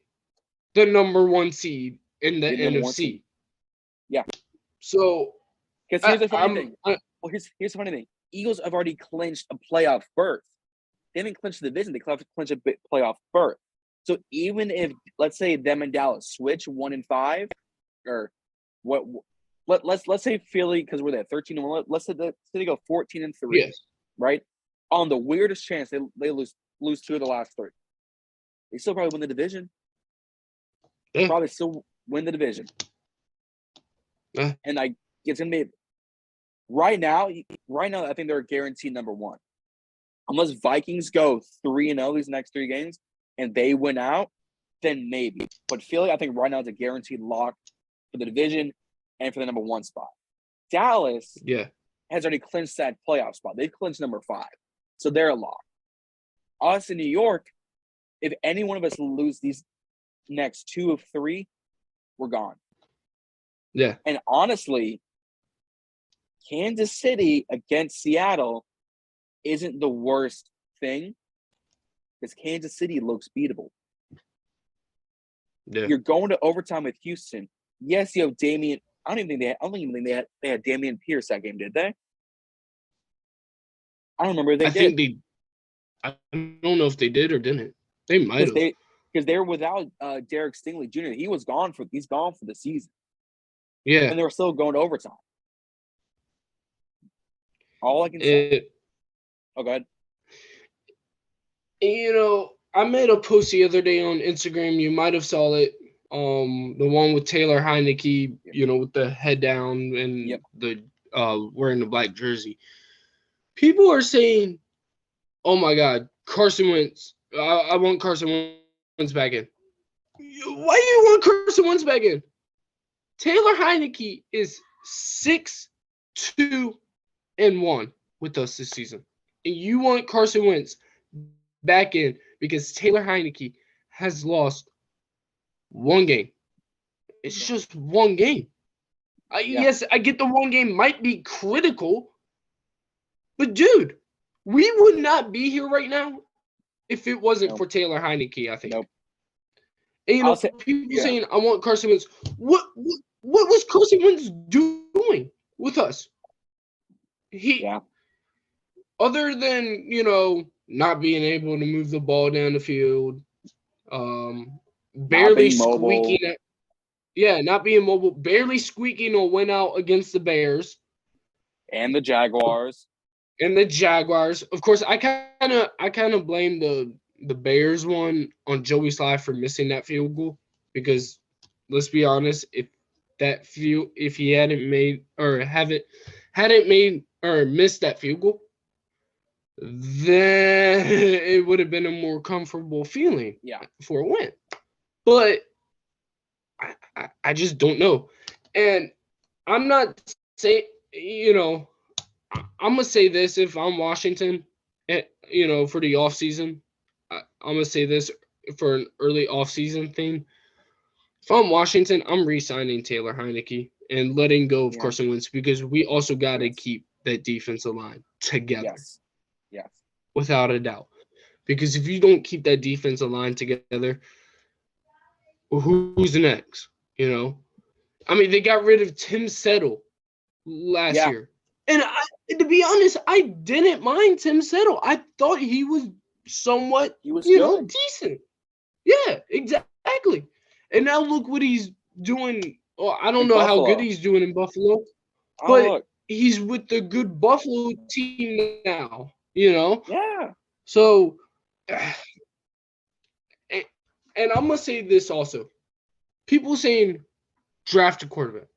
S2: the number 1 seed in the NFC.
S1: Yeah.
S2: So,
S1: because here's the funny thing. Here's the funny thing. Eagles have already clinched a playoff berth. They haven't clinched the division. They have to clinch a playoff berth. So even if, let's say, them and Dallas switch 1-5, or let's say Philly, because we're there 13-1. Let's say they go 14-3.
S2: Yes.
S1: Right. On the weirdest chance they lose 2 of the last 3. They still probably win the division.
S2: Yeah.
S1: Probably still win the division.
S2: Yeah.
S1: And it's gonna be right now. I think they're guaranteed number 1, unless Vikings go 3-0 these next 3 games and they win out, then maybe. But Philly, I think right now is a guaranteed lock for the division and for the number 1 spot. Dallas, has already clinched that playoff spot. They've clinched number 5, so they're a lock. Us in New York, if any one of us lose these next 2 of 3, we're gone.
S2: Yeah.
S1: And honestly, Kansas City against Seattle isn't the worst thing because Kansas City looks beatable.
S2: Yeah.
S1: You're going to overtime with Houston. Yes, you have Damian. I don't even think they had Damian Pierce that game, did they? I don't remember if they did.
S2: I don't know if they did or didn't. They might have.
S1: Because they were without Derek Stingley Jr. He's gone for the season.
S2: Yeah.
S1: And they were still going to overtime. All I can say. Oh, go ahead.
S2: I made a post the other day on Instagram. You might have saw it. The one with Taylor Heineke, with the head down and the wearing the black jersey. People are saying, "Oh my God, Carson Wentz! I want Carson Wentz back in." Why do you want Carson Wentz back in? Taylor Heineke is 6'2", 2-1 with us this season. And you want Carson Wentz back in because Taylor Heineke has lost one game. It's just one game. Yes, I get the one game might be critical, but dude, we would not be here right now if it wasn't for Taylor Heineke, I think.
S1: Nope.
S2: And, people saying, I want Carson Wentz. What was Carson Wentz doing with us? Other than, not being able to move the ball down the field, barely squeaking at, not being mobile, barely squeaking a win out against the Bears.
S1: And the Jaguars.
S2: Of course, I kind of blame the Bears one on Joey Sly for missing that field goal because let's be honest, if he hadn't made or missed that field goal, then it would have been a more comfortable feeling for a win. But I just don't know. And I'm not saying, I'm going to say this if I'm Washington, for the offseason. I'm going to say this for an early offseason thing. If I'm Washington, I'm re-signing Taylor Heineke and letting go of Carson Wentz because we also got to keep that defensive line together.
S1: Yes.
S2: Without a doubt. Because if you don't keep that defensive line together, who's next? They got rid of Tim Settle last year. And to be honest, I didn't mind Tim Settle. I thought he was somewhat, decent. Yeah, exactly. And now look what he's doing. Well, I don't know how good he's doing in Buffalo, but he's with the good Buffalo team now,
S1: Yeah.
S2: So, and I'm going to say this also. People saying, draft a quarterback.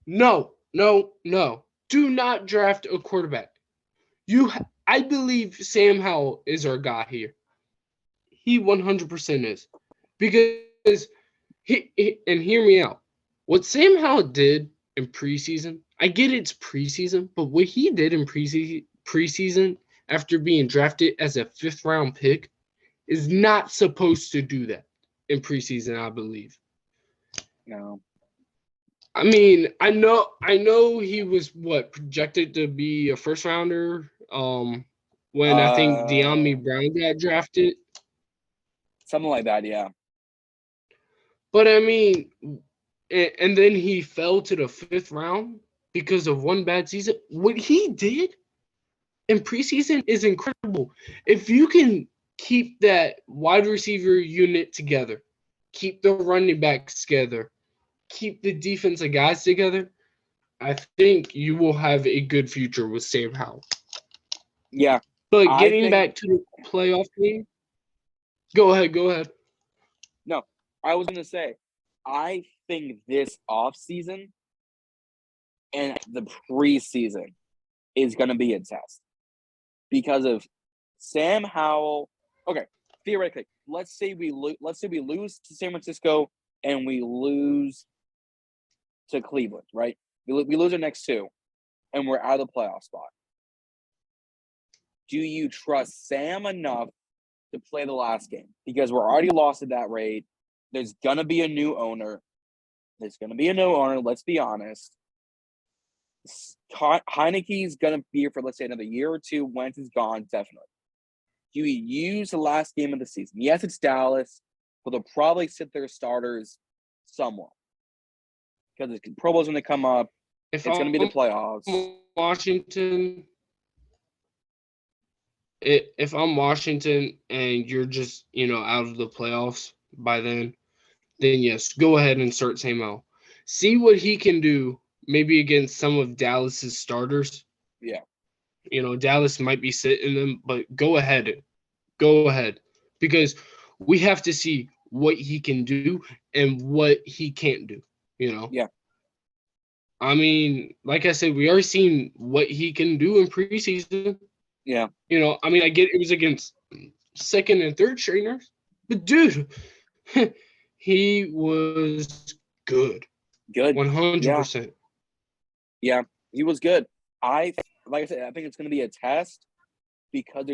S2: No. Do not draft a quarterback. I believe Sam Howell is our guy here. He 100% is. Because, and hear me out. What Sam Howell did in preseason, I get it's preseason, but what he did in preseason after being drafted as a 5th-round pick is not supposed to do that in preseason, I believe.
S1: No.
S2: I mean, I know he was projected to be a 1st-rounder when I think De'Ami Brown got drafted.
S1: Something like that, yeah.
S2: But I mean, and then he fell to the 5th round because of one bad season. What he did in preseason is incredible. If you can keep that wide receiver unit together, keep the running backs together, keep the defensive guys together, I think you will have a good future with Sam Howell.
S1: Yeah.
S2: But getting back to the playoff game, go ahead.
S1: No, I was going to say, I think this offseason and the preseason is going to be a test because of Sam Howell. Okay, theoretically, let's say we lose to San Francisco and we lose to Cleveland, right? We lose our next 2, and we're out of the playoff spot. Do you trust Sam enough to play the last game? Because we're already lost at that rate. There's going to be a new owner. Let's be honest. Heineke's going to be here for, let's say, another year or 2. Wentz is gone, definitely. Do you use the last game of the season? Yes, it's Dallas, but they'll probably sit their starters somewhere. Because the Pro Bowl's going to come up. It's going to be the playoffs.
S2: Washington, if I'm Washington and you're just, out of the playoffs by then yes, go ahead and start Sam Howell. See what he can do maybe against some of Dallas's starters.
S1: Yeah.
S2: Dallas might be sitting them, but go ahead. Because we have to see what he can do and what he can't do,
S1: Yeah.
S2: I mean, like I said, we already seen what he can do in preseason.
S1: Yeah.
S2: I get it was against 2nd and 3rd stringers, but dude, he was good.
S1: Good.
S2: 100%.
S1: Yeah. He was good. Like I said, I think it's going to be a test because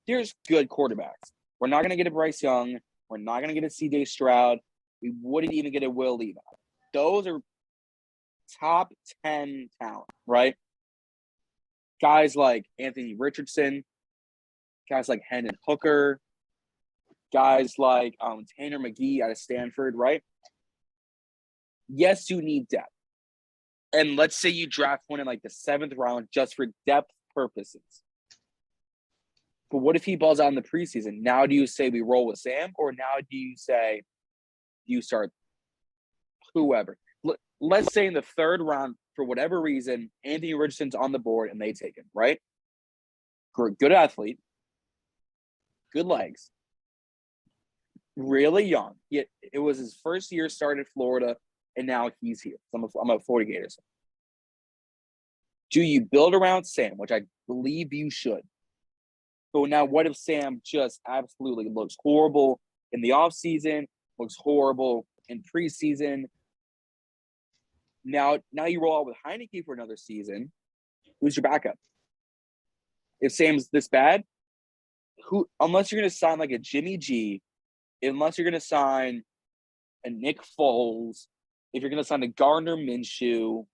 S1: there's good quarterbacks. We're not going to get a Bryce Young. We're not going to get a C.J. Stroud. We wouldn't even get a Will Levis. Those are top 10 talent, right? Guys like Anthony Richardson, guys like Hendon Hooker, guys like Tanner McGee out of Stanford, right? Yes, you need depth. And let's say you draft one in like the 7th round just for depth purposes. But what if he balls out in the preseason? Now do you say we roll with Sam, or now do you say you start whoever? Let's say in the 3rd round, for whatever reason, Anthony Richardson's on the board and they take him, right? Good athlete, good legs, really young. Yet it was his first year started at Florida, and now he's here. I'm a 40 Gators. Do you build around Sam, which I believe you should? But now what if Sam just absolutely looks horrible in the offseason, looks horrible in preseason? Now you roll out with Heineke for another season. Who's your backup? If Sam's this bad, unless you're going to sign like a Jimmy G, unless you're going to sign a Nick Foles, if you're going to sign a Gardner Minshew,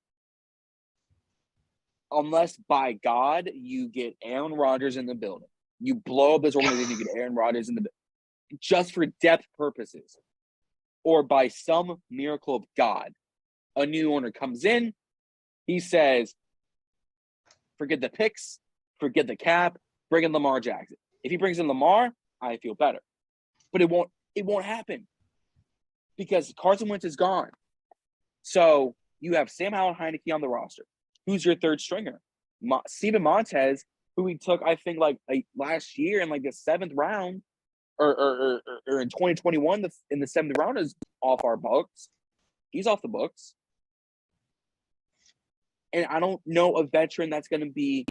S1: unless by God you get Aaron Rodgers in the building. You blow up this organization, you get Aaron Rodgers in the building just for depth purposes. Or by some miracle of God, a new owner comes in, he says, forget the picks, forget the cap, bring in Lamar Jackson. If he brings in Lamar, I feel better. But it won't happen because Carson Wentz is gone. So you have Sam Howell and Heineke on the roster. Who's your 3rd stringer? Steven Montez, who we took, I think, like last year in like the 7th round, or in 2021 in the 7th round is off our books. He's off the books. And I don't know a veteran that's going to be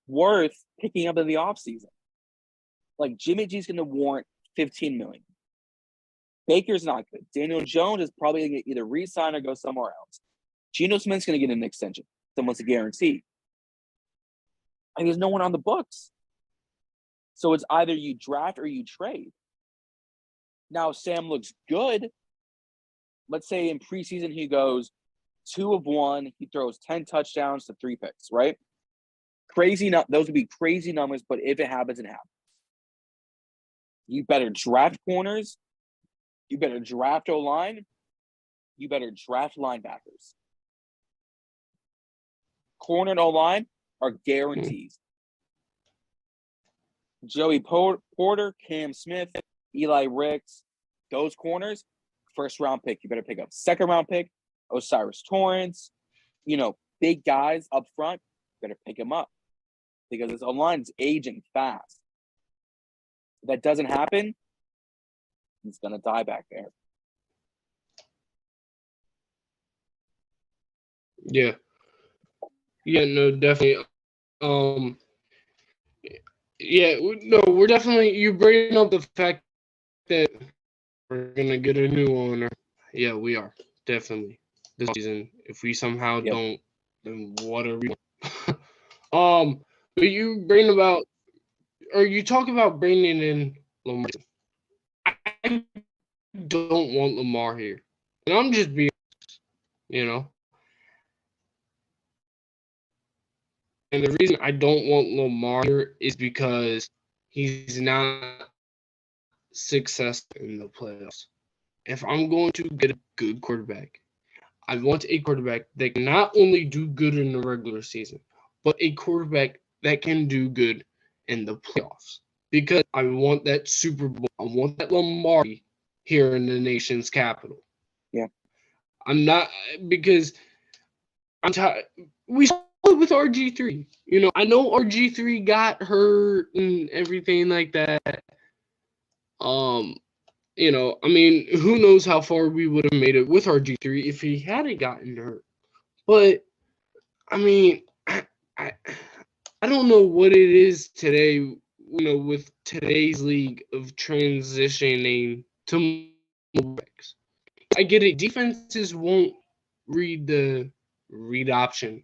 S1: worth picking up in the offseason. Like Jimmy G's going to warrant $15 million. Baker's not good. Daniel Jones is probably going to either re-sign or go somewhere else. Geno Smith's going to get an extension. Someone's a guarantee. And there's no one on the books. So it's either you draft or you trade. Now, if Sam looks good, let's say in preseason he goes 2 of 1, he throws 10 touchdowns to 3 picks, right? Those would be crazy numbers, but if it happens, it happens. You better draft corners. You better draft O-line. You better draft linebackers. Corner and O-line are guarantees. Joey Porter, Cam Smith, Eli Ricks, those corners, 1st round pick. You better pick up 2nd round pick. Osiris Torrance, big guys up front, better pick them up because this O-line is aging fast. If that doesn't happen, he's going to die back there.
S2: Yeah. Yeah, no, definitely. Yeah, no, we're definitely, you bring up the fact that we're going to get a new owner. Yeah, we are. Definitely. This season. If we somehow don't, then what are we doing? But you talk about bringing in Lamar. I don't want Lamar here. And I'm just being honest, And the reason I don't want Lamar here is because he's not successful in the playoffs. If I'm going to get a good quarterback, I want a quarterback that can not only do good in the regular season, but a quarterback that can do good in the playoffs. Because I want that Super Bowl. I want that Lamar here in the nation's capital.
S1: Yeah.
S2: I'm not, because I'm tired. We saw it with RG3. I know RG3 got hurt and everything like that. I mean, who knows how far we would have made it with RG3 if he hadn't gotten hurt. But, I mean, I don't know what it is today, with today's league of transitioning to backs. I get it. Defenses won't read the read option.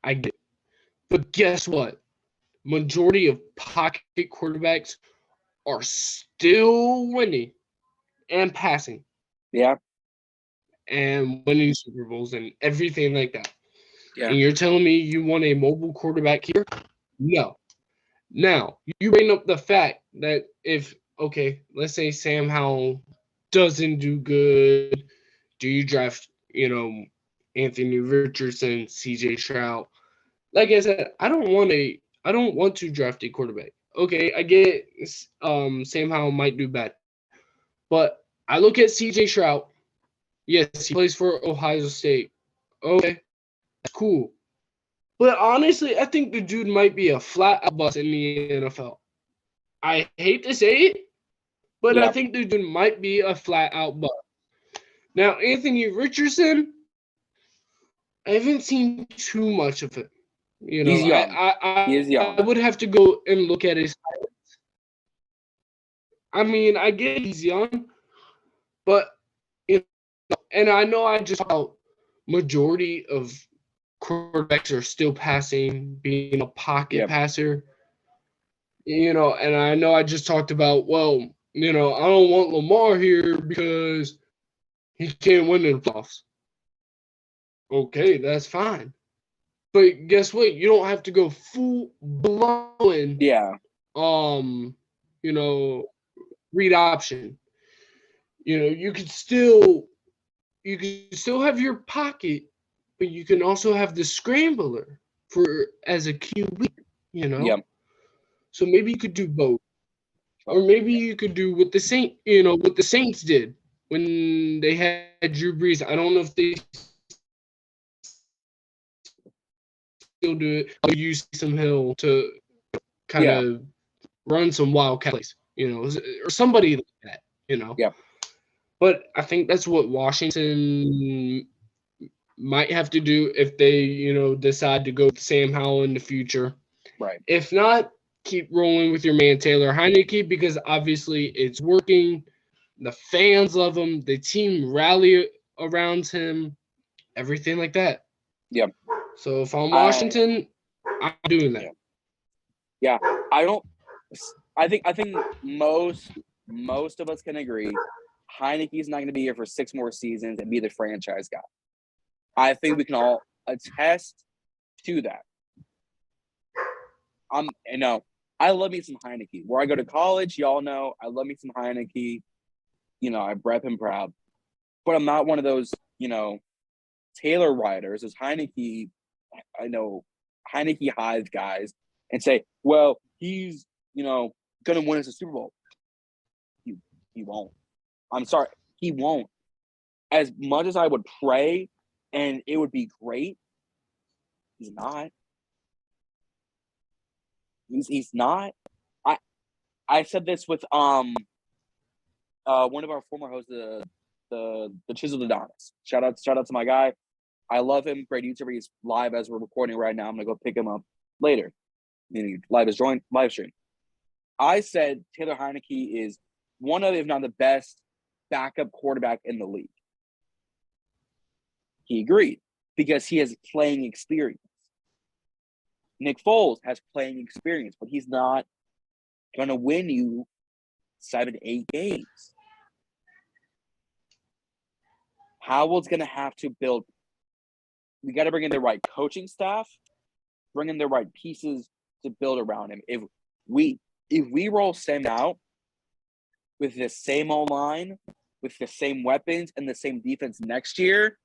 S2: I get it. But guess what? Majority of pocket quarterbacks are still winning and passing.
S1: Yeah.
S2: And winning Super Bowls and everything like that.
S1: Yeah.
S2: And you're telling me you want a mobile quarterback here? No. Now, you bring up the fact that let's say Sam Howell doesn't do good. Do you draft, Anthony Richardson, CJ Stroud? Like I said, I don't want to draft a quarterback. Okay, I get Sam Howell might do bad. But I look at CJ Stroud. Yes, he plays for Ohio State. Okay, that's cool. But honestly, I think the dude might be a flat out bust in the NFL. I hate to say it, but I think the dude might be a flat out bust. Now, Anthony Richardson, I haven't seen too much of him.
S1: He's young. He is young.
S2: I would have to go and look at his highlights. I mean, I get he's young, but and I know I just talked about majority of quarterbacks are still passing, being a pocket passer. And I know I just talked about, I don't want Lamar here because he can't win in the playoffs. Okay, that's fine. But guess what? You don't have to go full blown.
S1: Yeah.
S2: Read option. You could still have your pocket, but you can also have the scrambler as a QB.
S1: Yeah.
S2: So maybe you could do both, or maybe you could do what the Saints did when they had Drew Brees. I don't know if they still do it. Use Taysom Hill to kind of run some wildcat plays, or somebody like that,
S1: Yeah.
S2: But I think that's what Washington might have to do if they, decide to go with Sam Howell in the future.
S1: Right.
S2: If not, keep rolling with your man Taylor Heinicke because obviously it's working. The fans love him. The team rally around him. Everything like that.
S1: Yeah.
S2: So if I'm Washington, I'm doing that.
S1: Yeah. I think most of us can agree Heinicke's not going to be here for 6 more seasons and be the franchise guy. I think we can all attest to that. I love me some Heinicke. Where I go to college, y'all know I love me some Heinicke. I rep him proud. But I'm not one of those, Taylor riders, those Heinicke, I know Heinicke hides guys and say, well, he's, going to win us a Super Bowl. He won't. I'm sorry. He won't. As much as I would pray and it would be great, he's not. He's not. I said this with one of our former hosts, the Chiseled Adonis. Shout out to my guy. I love him. Great YouTuber. He's live as we're recording right now. I'm gonna go pick him up later. Meaning live stream. I said Taylor Heinicke is one of, if not the best, backup quarterback in the league. He agreed because he has playing experience. Nick Foles has playing experience, but he's not going to win you 7-8 games. Howell's going to have to build. We got to bring in the right coaching staff, bring in the right pieces to build around him. If we roll Sam out with the same old line, with the same weapons and the same defense next year,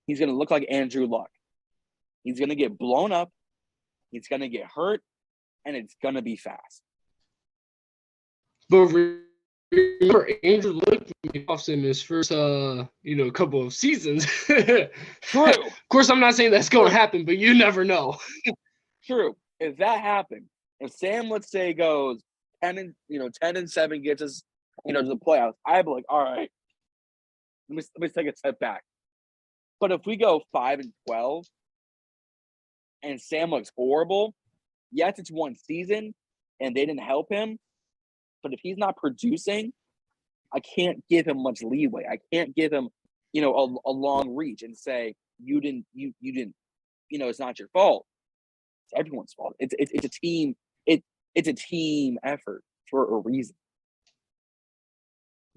S1: he's going to look like Andrew Luck. He's going to get blown up. He's going to get hurt, and it's going to be fast.
S2: But remember, Andrew Luck playoffs in his first, couple of seasons.
S1: True.
S2: Of course, I'm not saying that's going to happen, but you never know.
S1: True. If that happened, if Sam, let's say, goes 10-7, gets us, to the playoffs, I'd be like, all right, let me take a step back. But if we go 5-12 and Sam looks horrible, yes, it's one season and they didn't help him. But if he's not producing, I can't give him much leeway. I can't give him a long reach and say you didn't, it's not your fault. It's everyone's fault. It's a team. It's a team effort for a reason.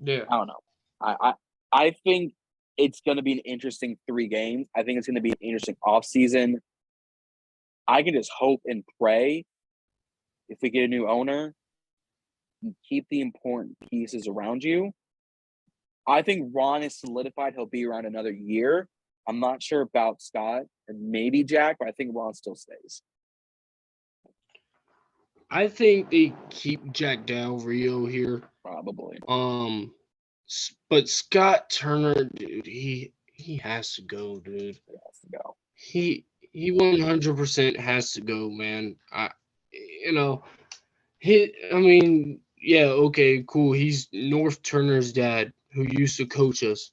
S2: Yeah.
S1: I don't know. I think it's going to be an interesting 3 games. I think it's going to be an interesting offseason. I can just hope and pray if we get a new owner, you keep the important pieces around you. I think Ron is solidified. He'll be around another year. I'm not sure about Scott and maybe Jack, but I think Ron still stays.
S2: I think they keep Jack Del Rio here.
S1: Probably.
S2: But Scott Turner, dude, he has to go, dude.
S1: He has to go.
S2: He 100% has to go, man. Yeah, okay, cool. He's North Turner's dad who used to coach us.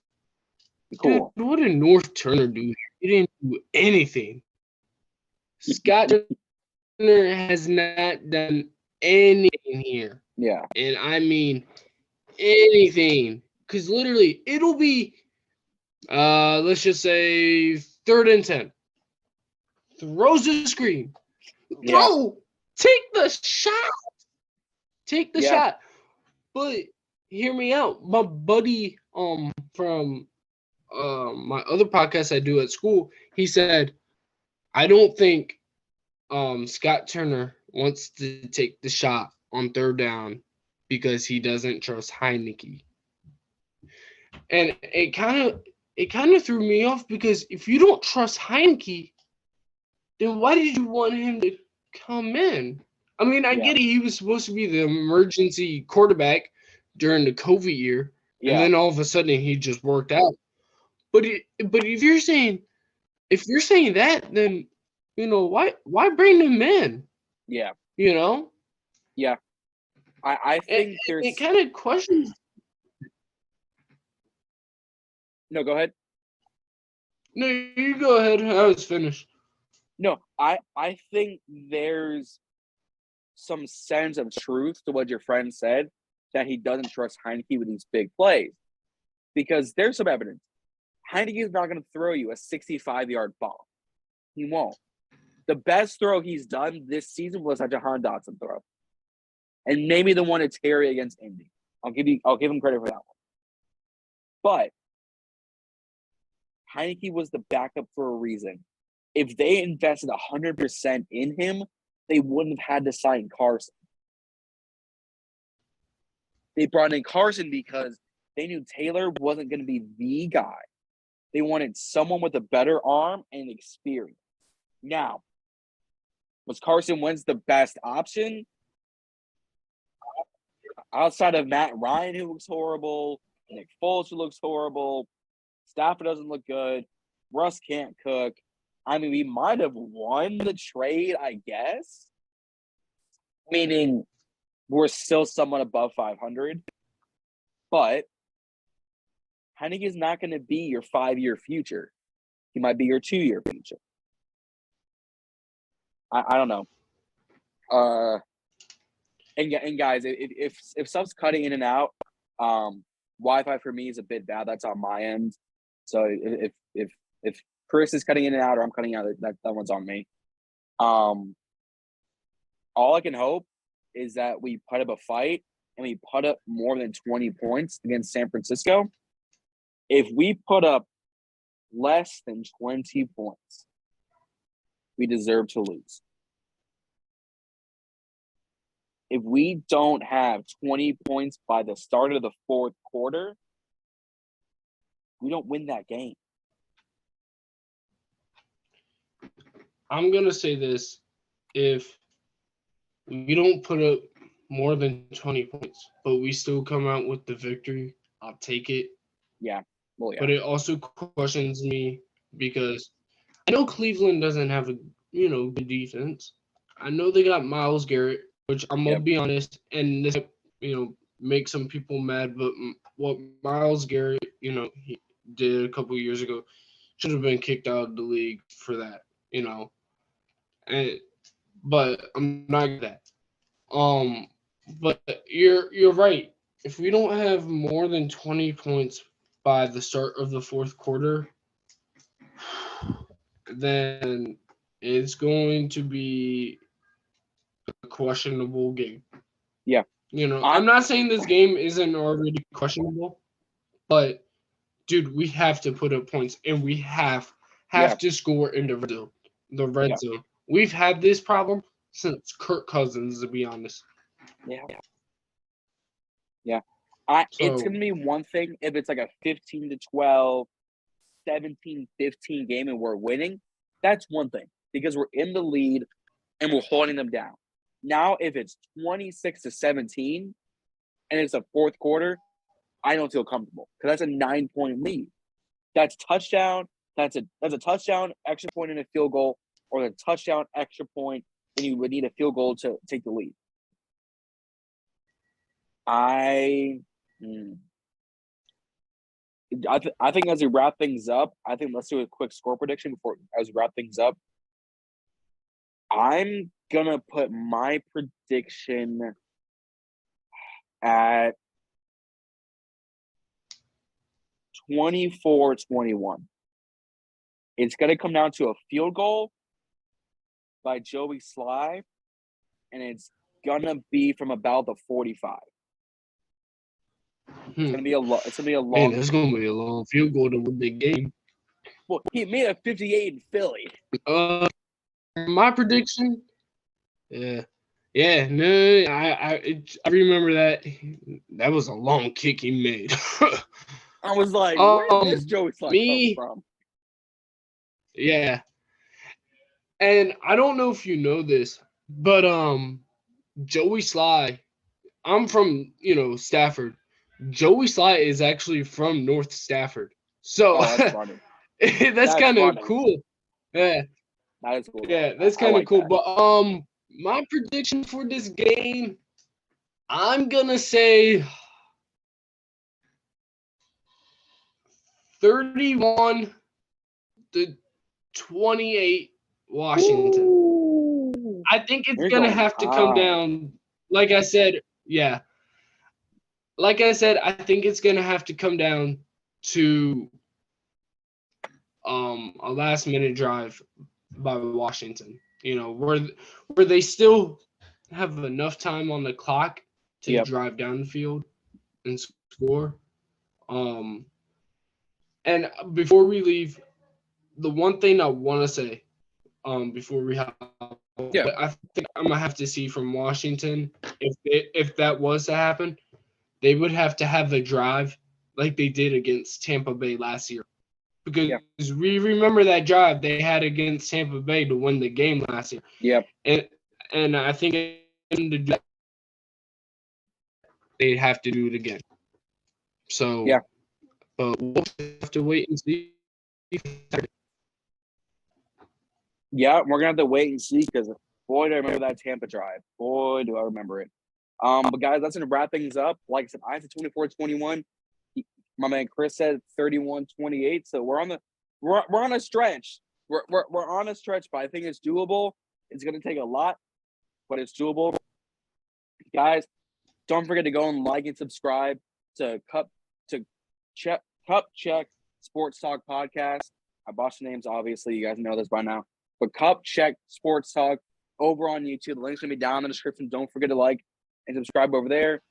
S1: Cool.
S2: Dude, what did North Turner do? He didn't do anything. Scott Turner has not done anything here.
S1: Yeah.
S2: And I mean anything. Because literally, it'll be, let's just say, 3rd and 10. Throws the screen.
S1: Yeah.
S2: Bro, take the shot. Take the shot. But hear me out. My buddy from my other podcast I do at school, he said, I don't think Scott Turner wants to take the shot on 3rd down because he doesn't trust Heineke. And it kind of threw me off because if you don't trust Heineke, then why did you want him to come in? I mean, I get it. He was supposed to be the emergency quarterback during the COVID year, and then all of a sudden he just worked out. But if you're saying that, then why bring him in?
S1: Yeah.
S2: Yeah.
S1: I think there's
S2: it kind of questions.
S1: No, go ahead.
S2: No, you go ahead. I was finished.
S1: No, I think there's some sense of truth to what your friend said, that he doesn't trust Heineke with these big plays. Because there's some evidence. Heineke is not going to throw you a 65-yard ball. He won't. The best throw he's done this season was a Jahan Dotson throw. And maybe the one to Terry against Indy. I'll give him credit for that one. But Heineke was the backup for a reason. If they invested 100% in him, they wouldn't have had to sign Carson. They brought in Carson because they knew Taylor wasn't going to be the guy. They wanted someone with a better arm and experience. Now, was Carson Wentz the best option? Outside of Matt Ryan, who looks horrible, Nick Foles, who looks horrible, Stafford doesn't look good, Russ can't cook. I mean, we might have won the trade, I guess. Meaning we're still somewhat above 500. But Heineke is not going to be your 5-year future. He might be your 2-year future. I don't know. And guys, if stuff's cutting in and out, Wi-Fi for me is a bit bad. That's on my end. So if Chris is cutting in and out or I'm cutting out, that one's on me. All I can hope is that we put up a fight and we put up more than 20 points against San Francisco. If we put up less than 20 points, we deserve to lose. If we don't have 20 points by the start of the 4th quarter, we don't win that game.
S2: I'm going to say this. If we don't put up more than 20 points, but we still come out with the victory, I'll take it.
S1: Yeah. Well, yeah.
S2: But it also questions me because I know Cleveland doesn't have a, good defense. I know they got Myles Garrett, which I'm going to be honest, and this, make some people mad, but what Myles Garrett, he did a couple of years ago should have been kicked out of the league for that, but I'm not that. But you're right. If we don't have more than 20 points by the start of the fourth quarter, then it's going to be a questionable game.
S1: Yeah.
S2: I'm not saying this game isn't already questionable, but dude, we have to put up points and we have to score in the red zone. The red zone. We've had this problem since Kirk Cousins, to be honest.
S1: Yeah. It's going to be one thing if it's like a 15-12, 17-15 game and we're winning. That's one thing because we're in the lead and we're holding them down. Now, if it's 26-17 and it's a fourth quarter, I don't feel comfortable because that's a 9-point lead. That's touchdown. That's a touchdown, extra point, and a field goal, or a touchdown, extra point, and you would need a field goal to take the lead. I think as we wrap things up, let's do a quick score prediction as we wrap things up. I'm gonna put my prediction at 24-21. It's gonna come down to a field goal by Joey Sly, and it's gonna be from about the 45. It's gonna be a long.
S2: Man, it's gonna be a long field goal to win the game.
S1: Well, he made a 58 in Philly.
S2: My prediction. No, I remember that. That was a long kick he made.
S1: I was like, where did this Joey Sly come from?
S2: Yeah. And I don't know if you know this, but Joey Sly, I'm from, Stafford. Joey Sly is actually from North Stafford. So
S1: that's funny.
S2: that's kind of cool. Yeah.
S1: That is cool.
S2: Yeah, that's kind of cool. That. But my prediction for this game, I'm gonna say 31-28 Washington. Ooh. I think it's gonna have to come down. Like I said, I think it's gonna have to come down to a last minute drive by Washington. Where they still have enough time on the clock to drive down the field and score. And before we leave, the one thing I want to say, before we have, I think I'm gonna have to see from Washington if that was to happen, they would have to have a drive like they did against Tampa Bay last year, because we remember that drive they had against Tampa Bay to win the game last year.
S1: Yep.
S2: And I think they'd have to do it again. So but we'll have to wait and see.
S1: Yeah, we're gonna have to wait and see because boy, do I remember that Tampa drive. Boy, do I remember it. But guys, that's gonna wrap things up. Like I said, I said 24-21. My man Chris said 31-28. So we're on a stretch. We're on a stretch, but I think it's doable. It's gonna take a lot, but it's doable. Guys, don't forget to go and like and subscribe to Cupcheck Sports Talk podcast. I botched the names, obviously. You guys know this by now. But Cupcheck Sports Talk over on YouTube. The link's going to be down in the description. Don't forget to like and subscribe over there.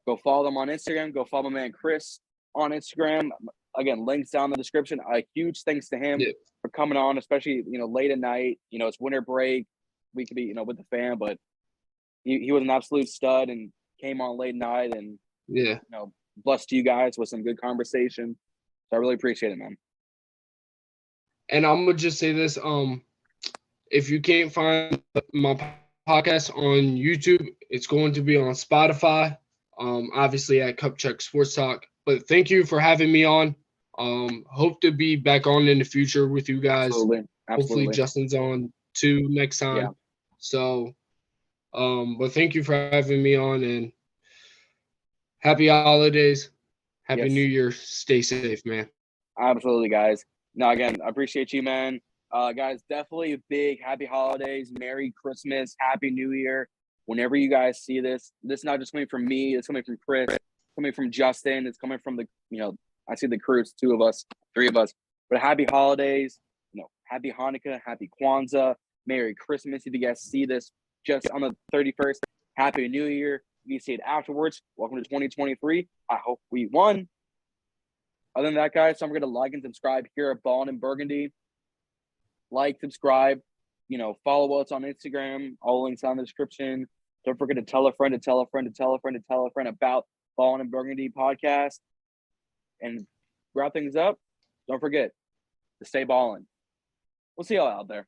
S1: Go follow them on Instagram. Go follow my man Chris on Instagram. Again, links down in the description. A huge thanks to him for coming on, especially, late at night. It's winter break. We could be, with the fam, but he was an absolute stud and came on late night and, blessed you guys with some good conversation. So I really appreciate it, man.
S2: And I'm going to just say this. If you can't find my podcast on YouTube, it's going to be on Spotify, obviously at Cupcheck Sports Talk. But thank you for having me on. Hope to be back on in the future with you guys.
S1: Absolutely.
S2: Hopefully Justin's on too next time. Yeah. So, but thank you for having me on, and happy holidays. Happy New Year. Stay safe, man.
S1: Absolutely, guys. No, again, I appreciate you, man. Guys, definitely a big happy holidays, Merry Christmas, Happy New Year. Whenever you guys see this is not just coming from me, it's coming from Chris, it's coming from Justin, it's coming from the I see the crew. It's 2 of us, 3 of us. But happy holidays. Happy Hanukkah, happy Kwanzaa, Merry Christmas. If you guys see this just on the 31st, Happy New Year. If you see it afterwards, welcome to 2023. I hope we won. Other than that, guys, don't forget to like and subscribe here at Ballin and Burgundy. Like, subscribe, follow us on Instagram. All links on the description. Don't forget to tell a friend to tell a friend to tell a friend to tell a friend about Ballin and Burgundy podcast. And wrap things up, don't forget to stay ballin'. We'll see y'all out there.